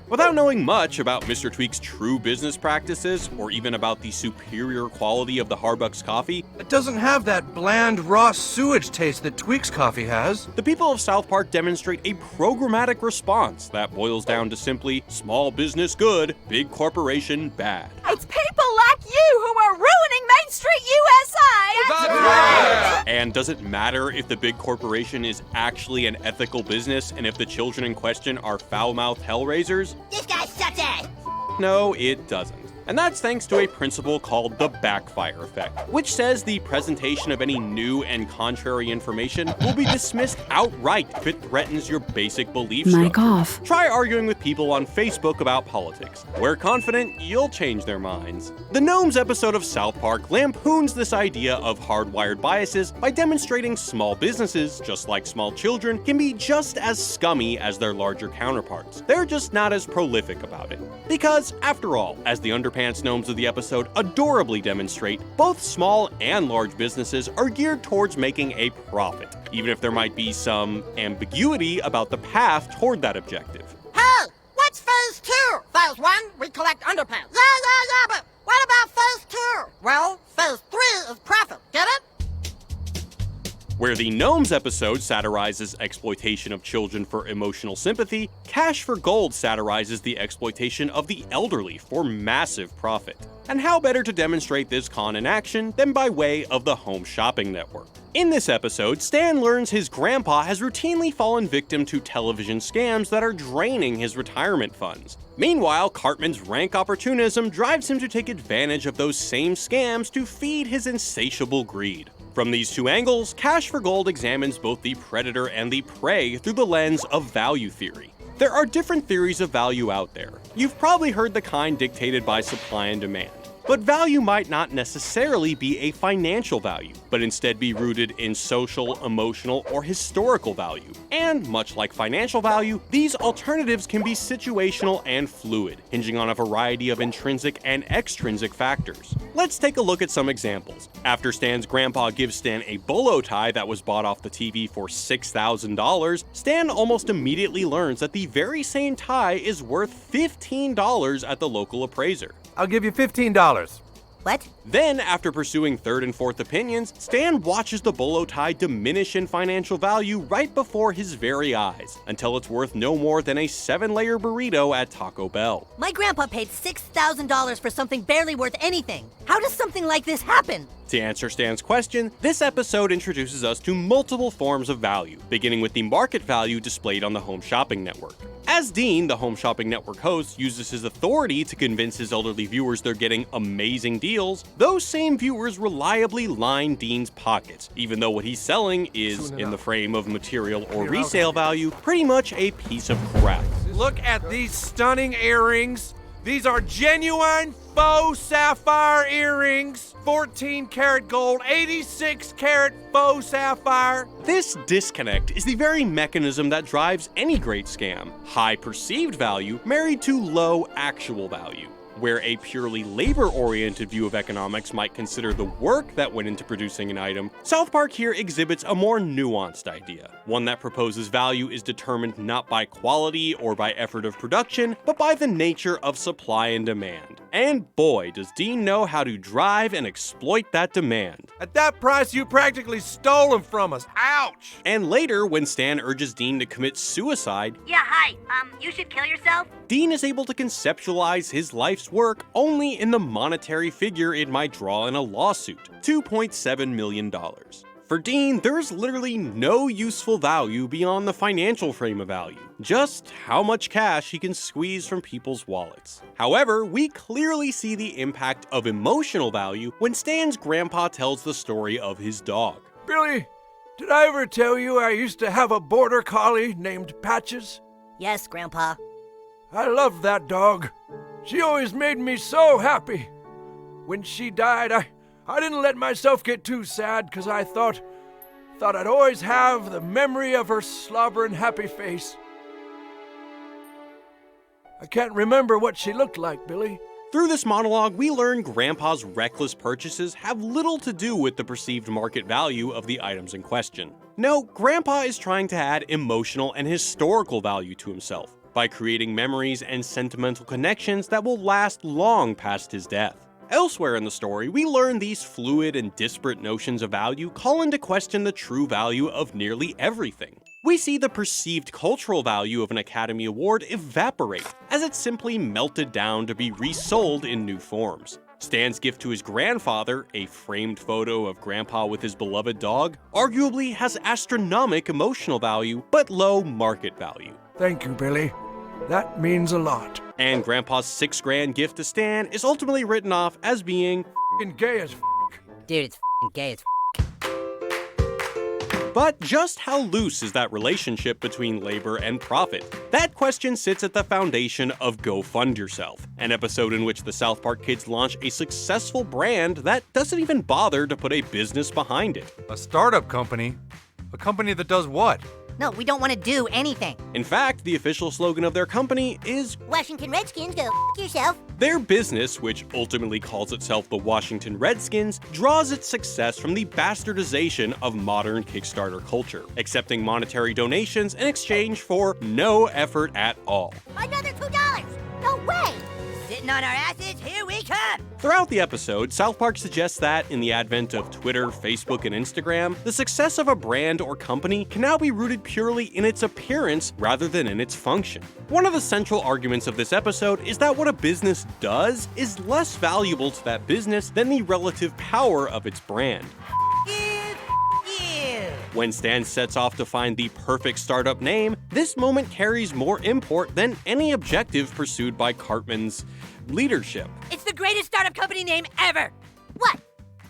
Without knowing much about Mr. Tweak's true business practices, or even about the superior quality of the Harbucks coffee, it doesn't have that bland, raw sewage taste that Tweak's coffee has. The people of South Park demonstrate a programmatic response that boils down to simply small business good, big corporation bad. It's people like you who are ruining Main Street USA! That's right! And does it matter if the big corporation is actually an ethical business and if the children in question are foul-mouthed hellraisers? This guy sucks ass! No, it doesn't. And that's thanks to a principle called the backfire effect, which says the presentation of any new and contrary information will be dismissed outright if it threatens your basic belief Mic structure. off. Try arguing with people on Facebook about politics. We're confident you'll change their minds. The Gnomes episode of South Park lampoons this idea of hardwired biases by demonstrating small businesses, just like small children, can be just as scummy as their larger counterparts. They're just not as prolific about it. Because, after all, as the Underpants Gnomes of the episode adorably demonstrate, both small and large businesses are geared towards making a profit, even if there might be some ambiguity about the path toward that objective. Hey, what's phase 2? Phase 1, we collect underpants. Yeah, but what about phase 2? Well, phase 3 is profit, get it? Where the Gnomes episode satirizes exploitation of children for emotional sympathy, Cash for Gold satirizes the exploitation of the elderly for massive profit. And how better to demonstrate this con in action than by way of the Home Shopping Network? In this episode, Stan learns his grandpa has routinely fallen victim to television scams that are draining his retirement funds. Meanwhile, Cartman's rank opportunism drives him to take advantage of those same scams to feed his insatiable greed. From these two angles, Cash for Gold examines both the predator and the prey through the lens of value theory. There are different theories of value out there. You've probably heard the kind dictated by supply and demand. But value might not necessarily be a financial value, but instead be rooted in social, emotional, or historical value. And much like financial value, these alternatives can be situational and fluid, hinging on a variety of intrinsic and extrinsic factors. Let's take a look at some examples. After Stan's grandpa gives Stan a bolo tie that was bought off the TV for $6,000, Stan almost immediately learns that the very same tie is worth $15 at the local appraiser. I'll give you $15. What? Then, after pursuing third and fourth opinions, Stan watches the bolo tie diminish in financial value right before his very eyes, until it's worth no more than a 7-layer burrito at Taco Bell. My grandpa paid $6,000 for something barely worth anything. How does something like this happen? To answer Stan's question, this episode introduces us to multiple forms of value, beginning with the market value displayed on the Home Shopping Network. As Dean, the Home Shopping Network host, uses his authority to convince his elderly viewers they're getting amazing deals, those same viewers reliably line Dean's pockets, even though what he's selling is, in the frame of material or resale value, pretty much a piece of crap. Look at these stunning earrings. These are genuine faux sapphire earrings. 14 karat gold, 86 karat faux sapphire. This disconnect is the very mechanism that drives any great scam. High perceived value married to low actual value. Where a purely labor-oriented view of economics might consider the work that went into producing an item, South Park here exhibits a more nuanced idea, one that proposes value is determined not by quality or by effort of production, but by the nature of supply and demand. And boy, does Dean know how to drive and exploit that demand. At that price, you practically stole them from us. Ouch! And later, when Stan urges Dean to commit suicide, Yeah, hi. You should kill yourself? Dean is able to conceptualize his life's work only in the monetary figure it might draw in a lawsuit, $2.7 million. For Dean, there's literally no useful value beyond the financial frame of value, just how much cash he can squeeze from people's wallets. However, we clearly see the impact of emotional value when Stan's grandpa tells the story of his dog. Billy, did I ever tell you I used to have a border collie named Patches? Yes, Grandpa. I loved that dog. She always made me so happy. When she died, I didn't let myself get too sad because I thought I'd always have the memory of her slobbering happy face. I can't remember what she looked like, Billy. Through this monologue, we learn Grandpa's reckless purchases have little to do with the perceived market value of the items in question. No, Grandpa is trying to add emotional and historical value to himself by creating memories and sentimental connections that will last long past his death. Elsewhere in the story, we learn these fluid and disparate notions of value call into question the true value of nearly everything. We see the perceived cultural value of an Academy Award evaporate, as it's simply melted down to be resold in new forms. Stan's gift to his grandfather, a framed photo of Grandpa with his beloved dog, arguably has astronomical emotional value, but low market value. Thank you, Billy. That means a lot. And Grandpa's $6,000 gift to Stan is ultimately written off as being F***ing gay as f***. Dude, it's f***ing gay as f***. But just how loose is that relationship between labor and profit? That question sits at the foundation of Go Fund Yourself, an episode in which the South Park kids launch a successful brand that doesn't even bother to put a business behind it. A startup company? A company that does what? No, we don't want to do anything. In fact, the official slogan of their company is Washington Redskins, go f*** yourself. Their business, which ultimately calls itself the Washington Redskins, draws its success from the bastardization of modern Kickstarter culture, accepting monetary donations in exchange for no effort at all. Another $2. No way. Sitting on our asses, here we come. Throughout the episode, South Park suggests that, in the advent of Twitter, Facebook, and Instagram, the success of a brand or company can now be rooted purely in its appearance rather than in its function. One of the central arguments of this episode is that what a business does is less valuable to that business than the relative power of its brand. When Stan sets off to find the perfect startup name, this moment carries more import than any objective pursued by Cartman's leadership. It's the greatest startup company name ever. What?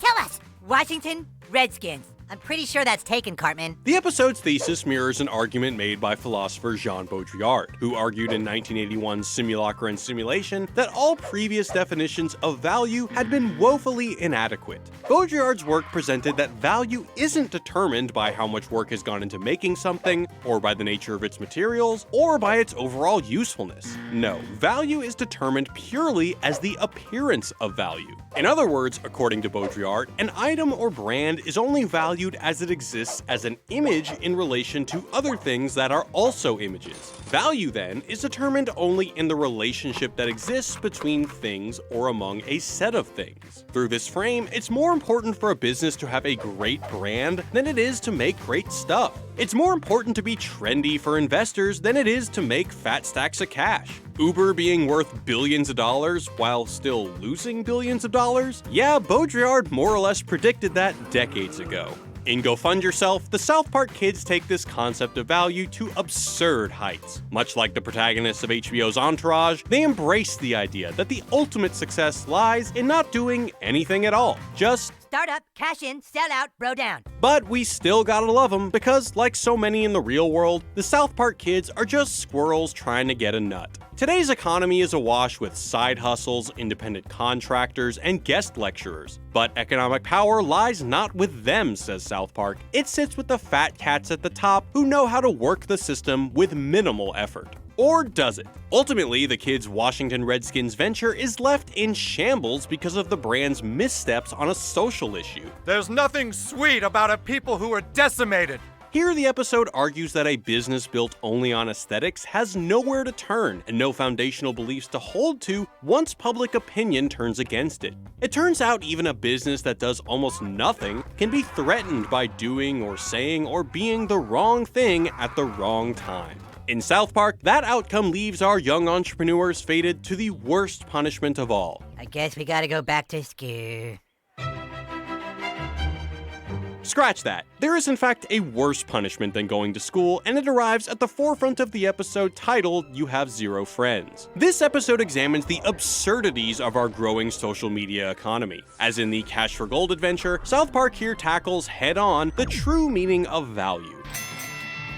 Tell us. Washington Redskins. I'm pretty sure that's taken, Cartman. The episode's thesis mirrors an argument made by philosopher Jean Baudrillard, who argued in 1981's Simulacra and Simulation that all previous definitions of value had been woefully inadequate. Baudrillard's work presented that value isn't determined by how much work has gone into making something, or by the nature of its materials, or by its overall usefulness. No, value is determined purely as the appearance of value. In other words, according to Baudrillard, an item or brand is only valued as it exists as an image in relation to other things that are also images. Value, then, is determined only in the relationship that exists between things or among a set of things. Through this frame, it's more important for a business to have a great brand than it is to make great stuff. It's more important to be trendy for investors than it is to make fat stacks of cash. Uber being worth billions of dollars while still losing billions of dollars? Yeah, Baudrillard more or less predicted that decades ago. In Go Fund Yourself, the South Park kids take this concept of value to absurd heights. Much like the protagonists of HBO's Entourage, they embrace the idea that the ultimate success lies in not doing anything at all. Just start up, cash in, sell out, bro down. But we still gotta love them because, like so many in the real world, the South Park kids are just squirrels trying to get a nut. Today's economy is awash with side hustles, independent contractors, and guest lecturers. But economic power lies not with them, says South Park. It sits with the fat cats at the top who know how to work the system with minimal effort. Or does it? Ultimately, the kids' Washington Redskins venture is left in shambles because of the brand's missteps on a social issue. There's nothing sweet about a people who are decimated. Here, the episode argues that a business built only on aesthetics has nowhere to turn and no foundational beliefs to hold to once public opinion turns against it. It turns out even a business that does almost nothing can be threatened by doing or saying or being the wrong thing at the wrong time. In South Park, that outcome leaves our young entrepreneurs fated to the worst punishment of all. I guess we gotta go back to school. Scratch that. There is in fact a worse punishment than going to school, and it arrives at the forefront of the episode titled You Have Zero Friends. This episode examines the absurdities of our growing social media economy. As in the Cash for Gold adventure, South Park here tackles head-on the true meaning of value.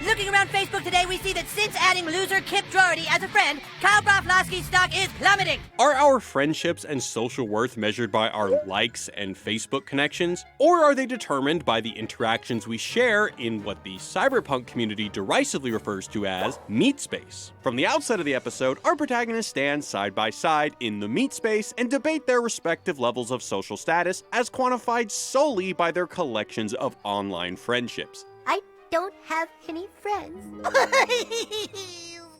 Looking around Facebook today, we see that since adding loser Kip Doherty as a friend, Kyle Broflovsky's stock is plummeting. Are our friendships and social worth measured by our likes and Facebook connections? Or are they determined by the interactions we share in what the cyberpunk community derisively refers to as meat space? From the outset of the episode, our protagonists stand side by side in the meat space and debate their respective levels of social status as quantified solely by their collections of online friendships. Don't have any friends.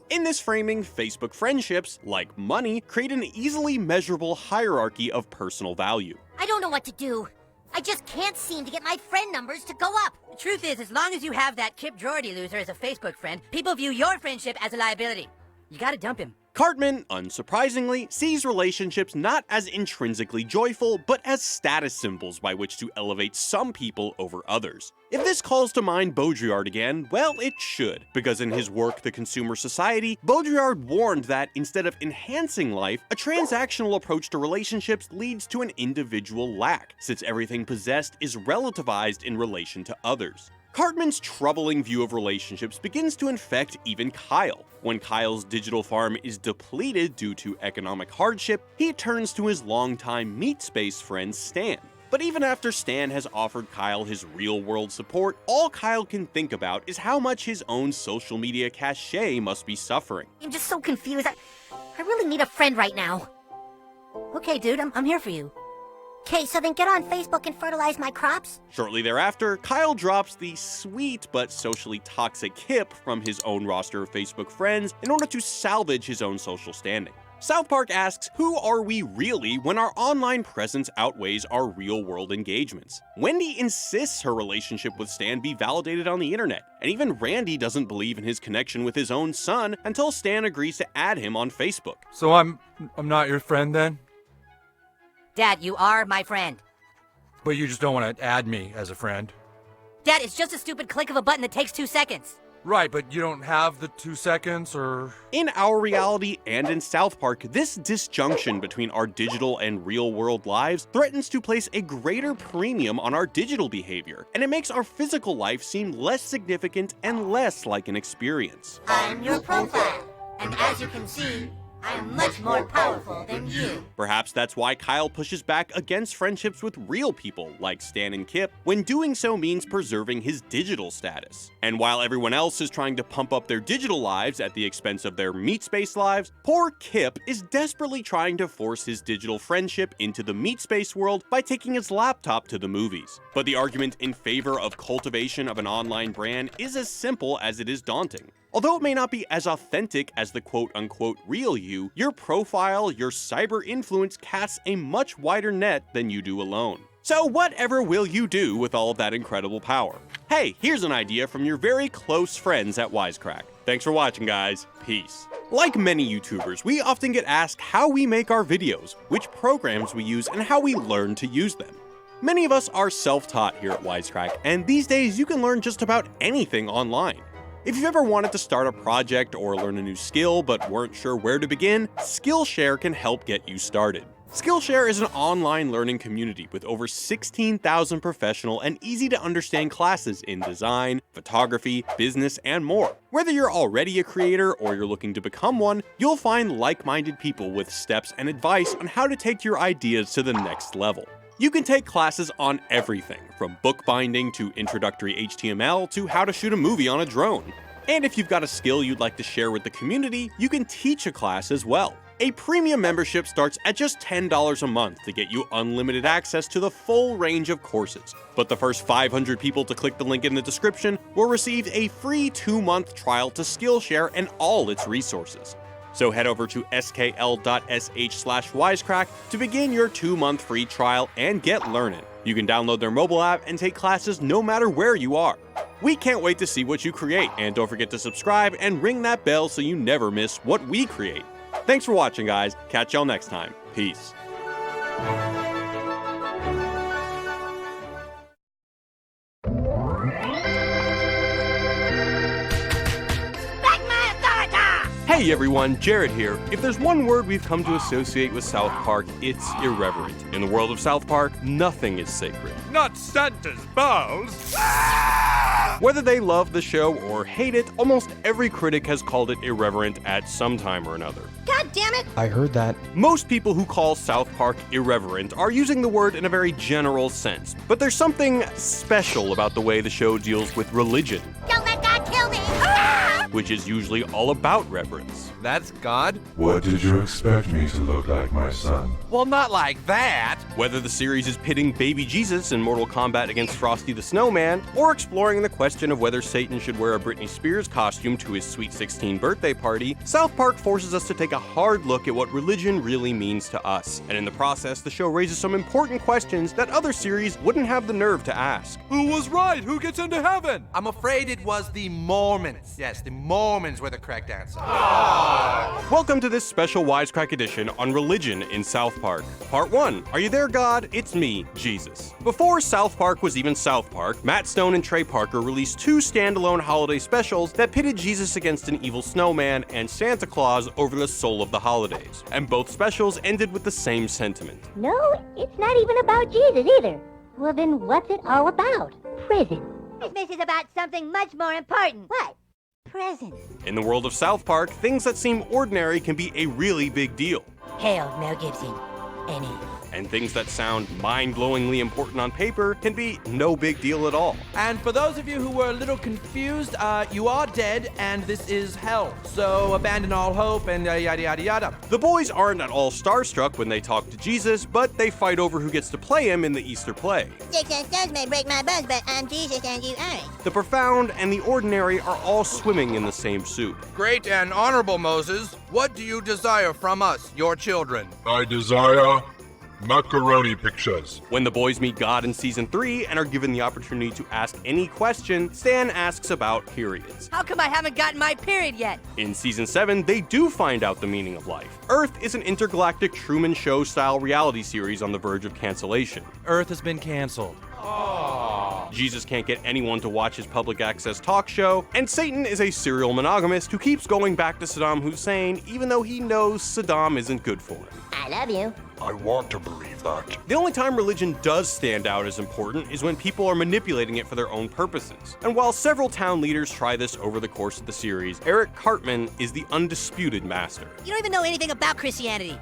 In this framing, Facebook friendships, like money, create an easily measurable hierarchy of personal value. I don't know what to do. I just can't seem to get my friend numbers to go up. The truth is, as long as you have that Kip Doherty loser as a Facebook friend, people view your friendship as a liability. You gotta dump him. Cartman, unsurprisingly, sees relationships not as intrinsically joyful, but as status symbols by which to elevate some people over others. If this calls to mind Baudrillard again, well, it should, because in his work The Consumer Society, Baudrillard warned that instead of enhancing life, a transactional approach to relationships leads to an individual lack, since everything possessed is relativized in relation to others. Cartman's troubling view of relationships begins to infect even Kyle. When Kyle's digital farm is depleted due to economic hardship, he turns to his longtime meat space friend Stan. But even after Stan has offered Kyle his real-world support, all Kyle can think about is how much his own social media cachet must be suffering. I'm just so confused. I really need a friend right now. Okay, dude, I'm here for you. Okay, so then get on Facebook and fertilize my crops? Shortly thereafter, Kyle drops the sweet but socially toxic Kip from his own roster of Facebook friends in order to salvage his own social standing. South Park asks, who are we really when our online presence outweighs our real-world engagements? Wendy insists her relationship with Stan be validated on the internet, and even Randy doesn't believe in his connection with his own son until Stan agrees to add him on Facebook. So I'm not your friend then? Dad, you are my friend. But you just don't want to add me as a friend? Dad, it's just a stupid click of a button that takes 2 seconds. Right, but you don't have the 2 seconds or... In our reality and in South Park, this disjunction between our digital and real-world lives threatens to place a greater premium on our digital behavior, and it makes our physical life seem less significant and less like an experience. I'm your profile, and as you can see, I'm much more powerful than you. Perhaps that's why Kyle pushes back against friendships with real people like Stan and Kip, when doing so means preserving his digital status. And while everyone else is trying to pump up their digital lives at the expense of their meat space lives, poor Kip is desperately trying to force his digital friendship into the meat space world by taking his laptop to the movies. But the argument in favor of cultivation of an online brand is as simple as it is daunting. Although it may not be as authentic as the quote-unquote real you, your profile, your cyber influence casts a much wider net than you do alone. So whatever will you do with all of that incredible power? Hey, here's an idea from your very close friends at Wisecrack. Thanks for watching, guys. Peace. Like many YouTubers, we often get asked how we make our videos, which programs we use, and how we learn to use them. Many of us are self-taught here at Wisecrack, and these days you can learn just about anything online. If you've ever wanted to start a project or learn a new skill but weren't sure where to begin, Skillshare can help get you started. Skillshare is an online learning community with over 16,000 professional and easy-to-understand classes in design, photography, business, and more. Whether you're already a creator or you're looking to become one, you'll find like-minded people with steps and advice on how to take your ideas to the next level. You can take classes on everything, from bookbinding to introductory HTML to how to shoot a movie on a drone. And if you've got a skill you'd like to share with the community, you can teach a class as well. A premium membership starts at just $10 a month to get you unlimited access to the full range of courses. But the first 500 people to click the link in the description will receive a free 2-month trial to Skillshare and all its resources. So head over to skl.sh/wisecrack to begin your 2-month free trial and get learning. You can download their mobile app and take classes no matter where you are. We can't wait to see what you create, and don't forget to subscribe and ring that bell so you never miss what we create. Thanks for watching, guys. Catch y'all next time. Peace. Hey everyone, Jared here. If there's one word we've come to associate with South Park, it's irreverent. In the world of South Park, nothing is sacred. Not Santa's balls! Whether they love the show or hate it, almost every critic has called it irreverent at some time or another. God damn it! I heard that. Most people who call South Park irreverent are using the word in a very general sense, but there's something special about the way the show deals with religion. Don't let God kill me! Which is usually all about reverence. That's God? What did you expect me to look like, my son? Well, not like that. Whether the series is pitting baby Jesus in Mortal Kombat against Frosty the Snowman, or exploring the question of whether Satan should wear a Britney Spears costume to his Sweet 16 birthday party, South Park forces us to take a hard look at what religion really means to us. And in the process, the show raises some important questions that other series wouldn't have the nerve to ask. Who was right? Who gets into heaven? I'm afraid it was the Mormons. Yes, the Mormons were the correct answer. Welcome to this special Wisecrack edition on religion in South Park. Part 1. Are you there, God? It's me, Jesus. Before South Park was even South Park, Matt Stone and Trey Parker released 2 standalone holiday specials that pitted Jesus against an evil snowman and Santa Claus over the soul of the holidays. And both specials ended with the same sentiment. No, it's not even about Jesus either. Well, then what's it all about? Prison. Christmas is about something much more important. What? Presents. In the world of South Park, things that seem ordinary can be a really big deal. Hail, Mel Gibson. N.A. And things that sound mind-blowingly important on paper can be no big deal at all. And for those of you who were a little confused, you are dead, and this is hell. So abandon all hope and yada yada yada. The boys aren't at all starstruck when they talk to Jesus, but they fight over who gets to play him in the Easter play. Sticks and stones may break my bones, but I'm Jesus and you aren't. The profound and the ordinary are all swimming in the same soup. Great and honorable Moses, what do you desire from us, your children? I desire macaroni pictures. When the boys meet God in Season 3 and are given the opportunity to ask any question, Stan asks about periods. How come I haven't gotten my period yet? In Season 7, they do find out the meaning of life. Earth is an intergalactic Truman Show-style reality series on the verge of cancellation. Earth has been canceled. Aww. Jesus can't get anyone to watch his public access talk show, and Satan is a serial monogamist who keeps going back to Saddam Hussein even though he knows Saddam isn't good for him. I love you. I want to believe that. The only time religion does stand out as important is when people are manipulating it for their own purposes. And while several town leaders try this over the course of the series, Eric Cartman is the undisputed master. You don't even know anything about Christianity.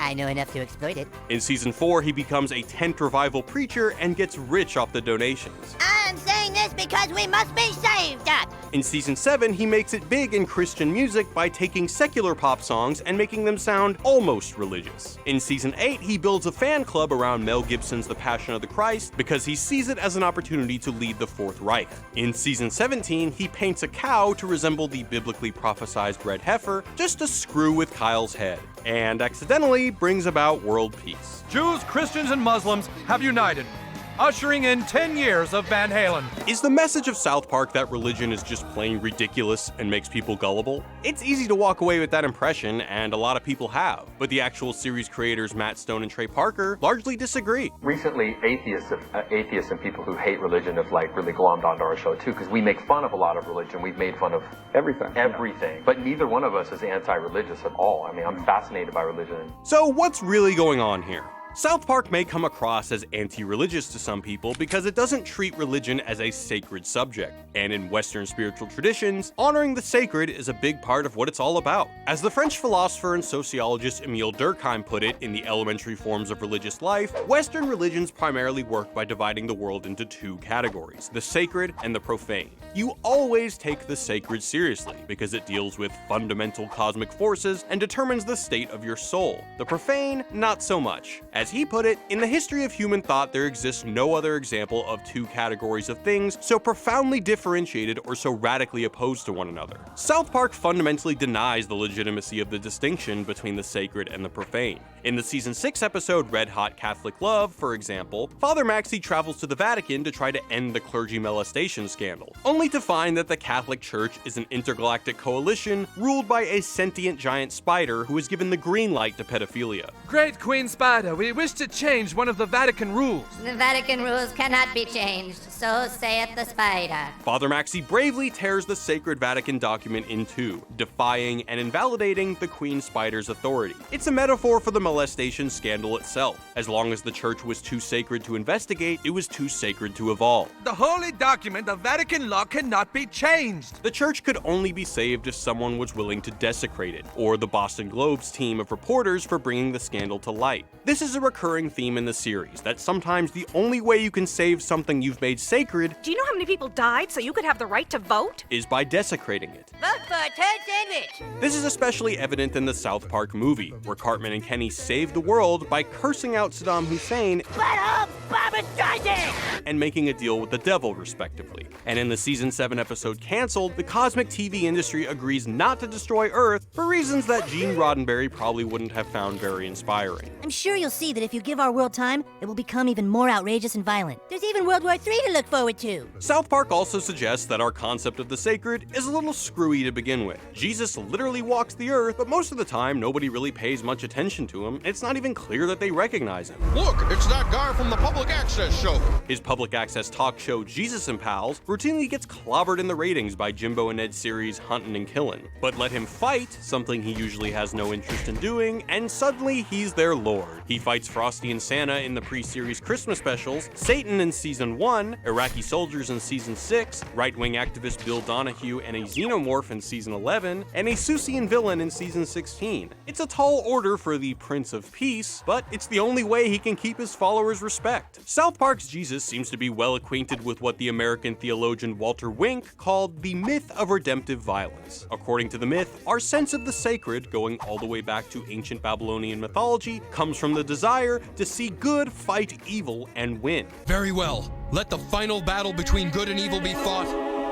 I know enough to exploit it. In season 4, he becomes a tent revival preacher and gets rich off the donations. I'm saying this because we must be saved. In season 7, he makes it big in Christian music by taking secular pop songs and making them sound almost religious. In season 8, he builds a fan club around Mel Gibson's The Passion of the Christ because he sees it as an opportunity to lead the Fourth Reich. In season 17, he paints a cow to resemble the biblically prophesized red heifer just to screw with Kyle's head, and accidentally brings about world peace. Jews, Christians, and Muslims have united, ushering in 10 years of Van Halen. Is the message of South Park that religion is just plain ridiculous and makes people gullible? It's easy to walk away with that impression, and a lot of people have, but the actual series creators Matt Stone and Trey Parker largely disagree. Recently, atheists and people who hate religion have really glommed onto our show too, because we make fun of a lot of religion. We've made fun of everything. But neither one of us is anti-religious at all. I mean, I'm fascinated by religion. So what's really going on here? South Park may come across as anti-religious to some people because it doesn't treat religion as a sacred subject, and in Western spiritual traditions, honoring the sacred is a big part of what it's all about. As the French philosopher and sociologist Émile Durkheim put it in The Elementary Forms of Religious Life, Western religions primarily work by dividing the world into two categories, the sacred and the profane. You always take the sacred seriously because it deals with fundamental cosmic forces and determines the state of your soul. The profane, not so much. As he put it, in the history of human thought, there exists no other example of two categories of things so profoundly differentiated or so radically opposed to one another. South Park fundamentally denies the legitimacy of the distinction between the sacred and the profane. In the season 6 episode Red Hot Catholic Love, for example, Father Maxi travels to the Vatican to try to end the clergy molestation scandal, only to find that the Catholic Church is an intergalactic coalition ruled by a sentient giant spider who is given the green light to pedophilia. Great Queen Spider, we wish to change one of the Vatican rules. The Vatican rules cannot be changed, so saith the spider. Father Maxi bravely tears the sacred Vatican document in two, defying and invalidating the Queen Spider's authority. It's a metaphor for the molestation scandal itself. As long as the church was too sacred to investigate, it was too sacred to evolve. The holy document, the Vatican law, cannot be changed. The church could only be saved if someone was willing to desecrate it, or the Boston Globe's team of reporters for bringing the scandal to light. This is a recurring theme in the series, that sometimes the only way you can save something you've made sacred— Do you know how many people died so you could have the right to vote? —is by desecrating it. Vote for a turd sandwich. This is especially evident in the South Park movie, where Cartman and Kenny save the world by cursing out Saddam Hussein and making a deal with the devil, respectively. And in the season 7 episode Cancelled, the cosmic TV industry agrees not to destroy Earth for reasons that Gene Roddenberry probably wouldn't have found very inspiring. I'm sure you'll see that if you give our world time, it will become even more outrageous and violent. There's even World War III to look forward to. South Park also suggests that our concept of the sacred is a little screwy to begin with. Jesus literally walks the earth, but most of the time nobody really pays much attention to him. It's not even clear that they recognize him. Look, it's that guy from the public access show. His public access talk show, Jesus and Pals, routinely gets clobbered in the ratings by Jimbo and Ned's series Huntin' and Killin'. But let him fight, something he usually has no interest in doing, and suddenly he's their lord. He fights Frosty and Santa in the pre-series Christmas specials, Satan in season 1, Iraqi soldiers in season 6, right-wing activist Bill Donahue and a xenomorph in season 11, and a Susian villain in season 16. It's a tall order for the Prince of Peace, but it's the only way he can keep his followers' respect. South Park's Jesus seems to be well acquainted with what the American theologian Walter Wink called the myth of redemptive violence. According to the myth, our sense of the sacred, going all the way back to ancient Babylonian mythology, comes from the desire to see good fight evil and win. Very well. Let the final battle between good and evil be fought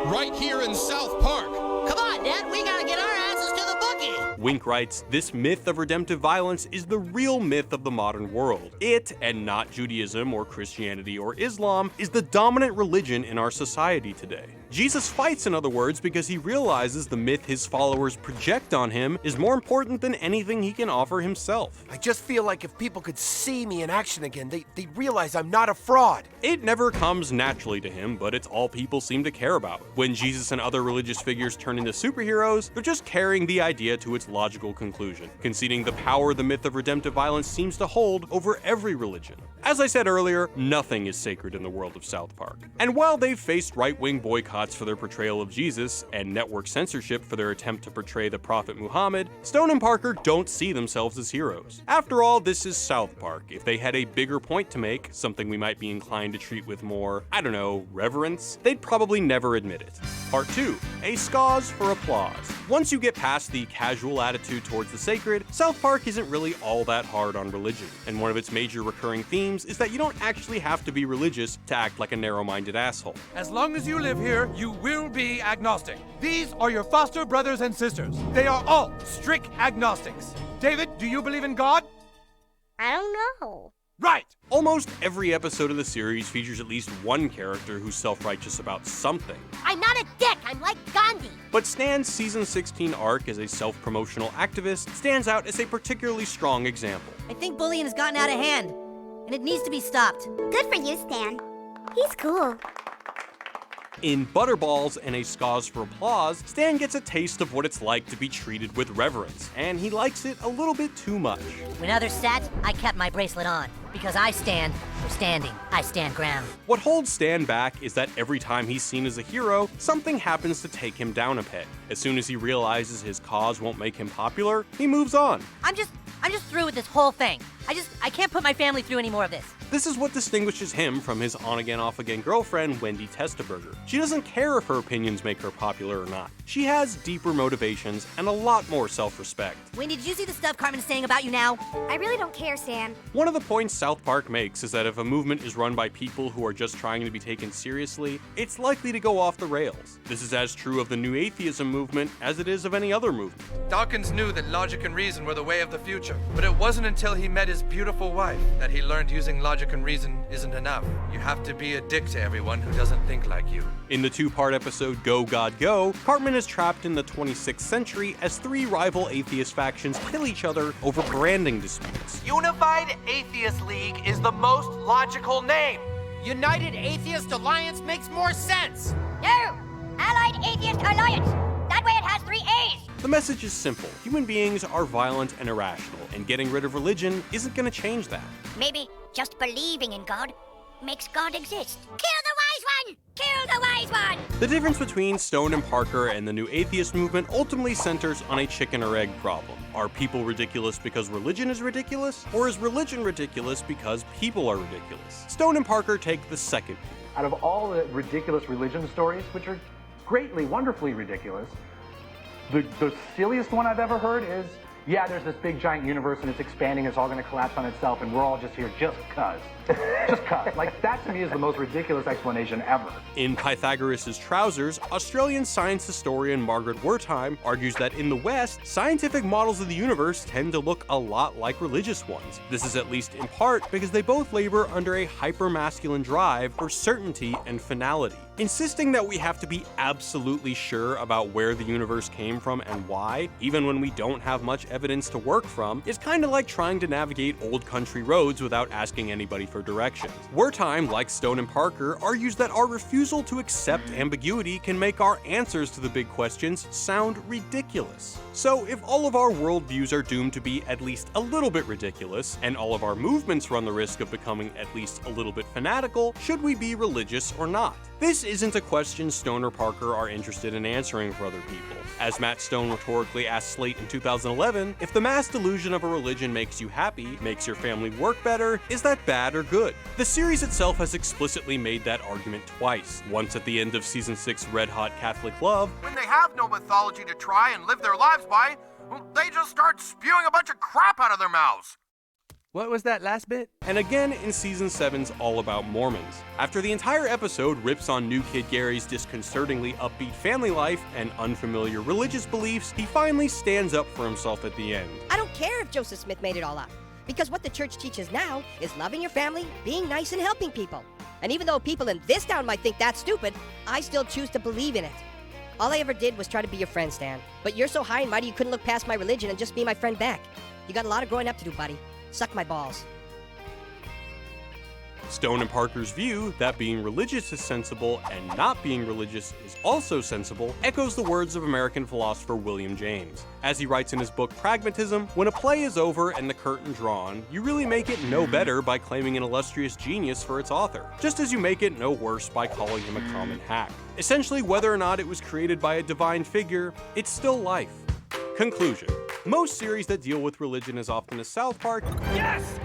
right here in South Park. Come on, Dad, we gotta get our asses to the bookie. Wink writes, "This myth of redemptive violence is the real myth of the modern world. It, and not Judaism or Christianity or Islam, is the dominant religion in our society today. Jesus fights, in other words, because he realizes the myth his followers project on him is more important than anything he can offer himself." I just feel like if people could see me in action again, they'd realize I'm not a fraud. It never comes naturally to him, but it's all people seem to care about. When Jesus and other religious figures turn into superheroes, they're just carrying the idea to its logical conclusion, conceding the power the myth of redemptive violence seems to hold over every religion. As I said earlier, nothing is sacred in the world of South Park. And while they've faced right-wing boycotts for their portrayal of Jesus and network censorship for their attempt to portray the Prophet Muhammad, Stone and Parker don't see themselves as heroes. After all, this is South Park. If they had a bigger point to make, something we might be inclined to treat with more, I don't know, reverence, they'd probably never admit it. Part 2. A Cause for Applause. Once you get past the casual attitude towards the sacred, South Park isn't really all that hard on religion, and one of its major recurring themes is that you don't actually have to be religious to act like a narrow-minded asshole. As long as you live here, you will be agnostic. These are your foster brothers and sisters. They are all strict agnostics. David, do you believe in God? I don't know. Right! Almost every episode of the series features at least one character who's self-righteous about something. I'm not a dick. I'm like Gandhi. But Stan's Season 16 arc as a self-promotional activist stands out as a particularly strong example. I think bullying has gotten out of hand, and it needs to be stopped. Good for you, Stan. He's cool. In Butterballs and A Cause for Applause, Stan gets a taste of what it's like to be treated with reverence, and he likes it a little bit too much. When others sat, I kept my bracelet on. Because I stand for standing. I stand ground. What holds Stan back is that every time he's seen as a hero, something happens to take him down a peg. As soon as he realizes his cause won't make him popular, he moves on. I'm just through with this whole thing. I can't put my family through any more of this. This is what distinguishes him from his on-again, off-again girlfriend, Wendy Testaberger. She doesn't care if her opinions make her popular or not. She has deeper motivations and a lot more self-respect. Wendy, did you see the stuff Carmen's saying about you now? I really don't care, Stan. One of the points South Park makes is that if a movement is run by people who are just trying to be taken seriously, it's likely to go off the rails. This is as true of the New Atheism movement as it is of any other movement. Dawkins knew that logic and reason were the way of the future, but it wasn't until he met his beautiful wife that he learned using logic and reason isn't enough. You have to be a dick to everyone who doesn't think like you. In the two-part episode Go God Go, Cartman is trapped in the 26th century as three rival atheist factions kill each other over branding disputes. Unified Atheist League is the most logical name. United Atheist Alliance makes more sense. No! Allied Atheist Alliance! That way it has 3 A's! The message is simple. Human beings are violent and irrational, and getting rid of religion isn't going to change that. Maybe just believing in God makes God exist. Kill the wise one! Kill the wise one! The difference between Stone and Parker and the New Atheist movement ultimately centers on a chicken or egg problem. Are people ridiculous because religion is ridiculous? Or is religion ridiculous because people are ridiculous? Stone and Parker take the second view. Out of all the ridiculous religion stories, which are greatly, wonderfully ridiculous, the silliest one I've ever heard is, yeah, there's this big giant universe and it's expanding, it's all going to collapse on itself, and we're all just here just cuz. Just cuz. Like, that to me is the most ridiculous explanation ever. In Pythagoras' Trousers, Australian science historian Margaret Wertheim argues that in the West, scientific models of the universe tend to look a lot like religious ones. This is at least in part because they both labor under a hyper-masculine drive for certainty and finality. Insisting that we have to be absolutely sure about where the universe came from and why, even when we don't have much evidence to work from, is kind of like trying to navigate old country roads without asking anybody for directions. Wertheim, like Stone and Parker, argues that our refusal to accept ambiguity can make our answers to the big questions sound ridiculous. So if all of our worldviews are doomed to be at least a little bit ridiculous, and all of our movements run the risk of becoming at least a little bit fanatical, should we be religious or not? This isn't a question Stone or Parker are interested in answering for other people. As Matt Stone rhetorically asked Slate in 2011, if the mass delusion of a religion makes you happy, makes your family work better, is that bad or good? The series itself has explicitly made that argument twice. Once at the end of Season 6 Red Hot Catholic Love, When they have no mythology to try and live their lives by, they just start spewing a bunch of crap out of their mouths. What was that last bit? And again in Season 7's All About Mormons. After the entire episode rips on new kid Gary's disconcertingly upbeat family life and unfamiliar religious beliefs, he finally stands up for himself at the end. I don't care if Joseph Smith made it all up, because what the church teaches now is loving your family, being nice, and helping people. And even though people in this town might think that's stupid, I still choose to believe in it. All I ever did was try to be your friend, Stan. But you're so high and mighty you couldn't look past my religion and just be my friend back. You got a lot of growing up to do, buddy. Suck my balls. Stone and Parker's view that being religious is sensible and not being religious is also sensible echoes the words of American philosopher William James. As he writes in his book Pragmatism, when a play is over and the curtain drawn, you really make it no better by claiming an illustrious genius for its author, just as you make it no worse by calling him a common hack. Essentially, whether or not it was created by a divine figure, it's still life. Conclusion. Most series that deal with religion as often as South Park, Yes!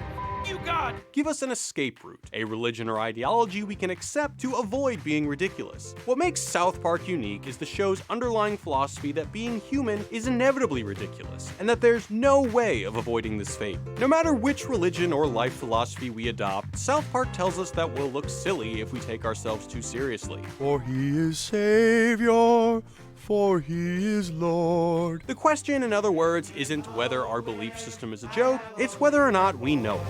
You God! give us an escape route, a religion or ideology we can accept to avoid being ridiculous. What makes South Park unique is the show's underlying philosophy that being human is inevitably ridiculous, and that there's no way of avoiding this fate. No matter which religion or life philosophy we adopt, South Park tells us that we'll look silly if we take ourselves too seriously. For he is Savior, for he is Lord. The question, in other words, isn't whether our belief system is a joke, it's whether or not we know it.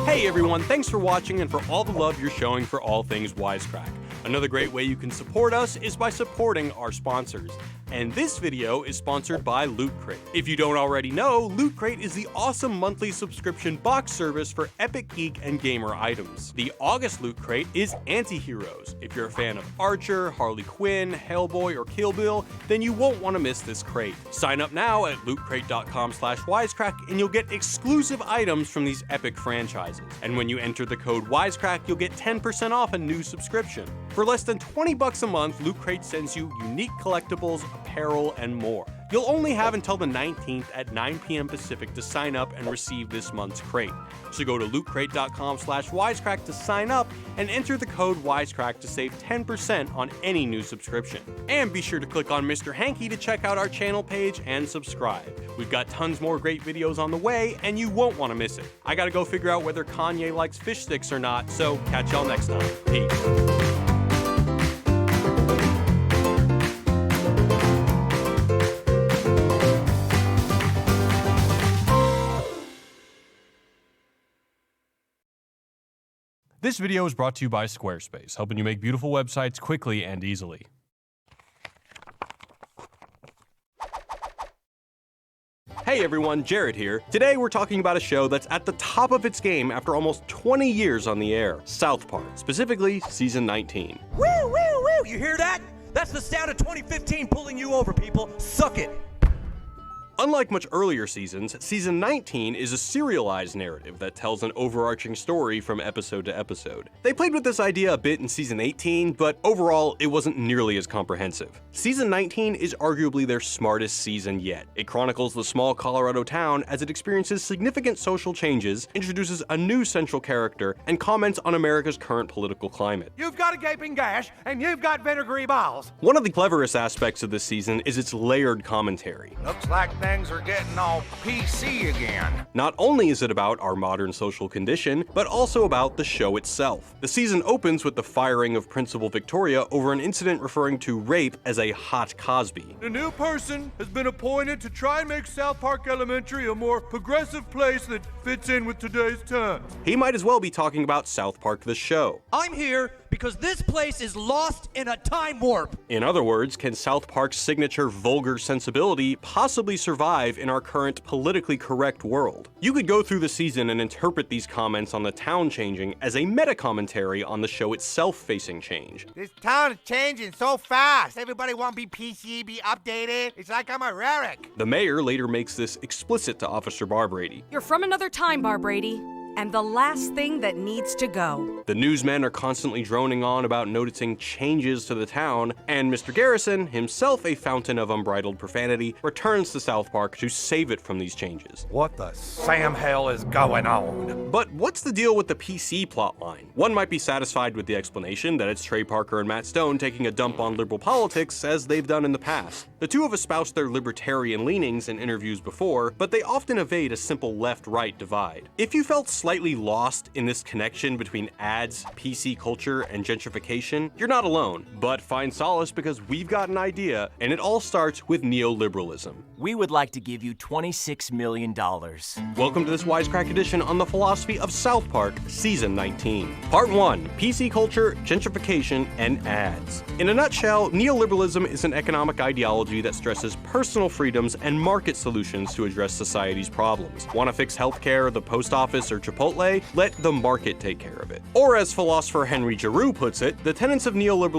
Hey everyone, thanks for watching and for all the love you're showing for all things Wisecrack. Another great way you can support us is by supporting our sponsors. And this video is sponsored by Loot Crate. If you don't already know, Loot Crate is the awesome monthly subscription box service for epic geek and gamer items. The August Loot Crate is Anti-Heroes. If you're a fan of Archer, Harley Quinn, Hellboy, or Kill Bill, then you won't want to miss this crate. Sign up now at lootcrate.com/wisecrack and you'll get exclusive items from these epic franchises. And when you enter the code Wisecrack, you'll get 10% off a new subscription. For less than $20 a month, Loot Crate sends you unique collectibles, apparel, and more. You'll only have until the 19th at 9 p.m. Pacific to sign up and receive this month's crate. So go to lootcrate.com/wisecrack to sign up and enter the code Wisecrack to save 10% on any new subscription. And be sure to click on Mr. Hanky to check out our channel page and subscribe. We've got tons more great videos on the way and you won't want to miss it. I gotta go figure out whether Kanye likes fish sticks or not, so catch y'all next time. Peace. This video is brought to you by Squarespace, helping you make beautiful websites quickly and easily. Hey everyone, Jared here. Today we're talking about a show that's at the top of its game after almost 20 years on the air, South Park, specifically Season 19. Woo, woo, woo! You hear that? That's the sound of 2015 pulling you over, people. Suck it! Unlike much earlier seasons, Season 19 is a serialized narrative that tells an overarching story from episode to episode. They played with this idea a bit in Season 18, but overall, it wasn't nearly as comprehensive. Season 19 is arguably their smartest season yet. It chronicles the small Colorado town as it experiences significant social changes, introduces a new central character, and comments on America's current political climate. You've got a gaping gash, and you've got vinegary balls. One of the cleverest aspects of this season is its layered commentary. Looks like things are getting all PC again. Not only is it about our modern social condition, but also about the show itself. The season opens with the firing of Principal Victoria over an incident referring to rape as a hot Cosby. A new person has been appointed to try and make South Park Elementary a more progressive place that fits in with today's times. He might as well be talking about South Park the show. I'm here because this place is lost in a time warp. In other words, can South Park's signature vulgar sensibility possibly survive in our current politically correct world? You could go through the season and interpret these comments on the town changing as a meta-commentary on the show itself facing change. This town is changing so fast. Everybody want to be PC, be updated. It's like I'm a relic. The mayor later makes this explicit to Officer Barbrady. You're from another time, Barbrady. and the last thing that needs to go. The newsmen are constantly droning on about noticing changes to the town, and Mr. Garrison, himself a fountain of unbridled profanity, returns to South Park to save it from these changes. What the Sam hell is going on? But what's the deal with the PC plotline? One might be satisfied with the explanation that it's Trey Parker and Matt Stone taking a dump on liberal politics as they've done in the past. The two have espoused their libertarian leanings in interviews before, but they often evade a simple left-right divide. If you felt slightly lost in this connection between ads, PC culture, and gentrification, you're not alone. But find solace because we've got an idea, and it all starts with neoliberalism. We would like to give you $26 million. Welcome to this Wisecrack edition on the philosophy of South Park, Season 19. Part 1, PC culture, gentrification, and ads. In a nutshell, neoliberalism is an economic ideology that stresses personal freedoms and market solutions to address society's problems. Want to fix healthcare, the post office, or Chipotle? Let the market take care of it. Or as philosopher Henry Giroux puts it, the tenets of neoliberalism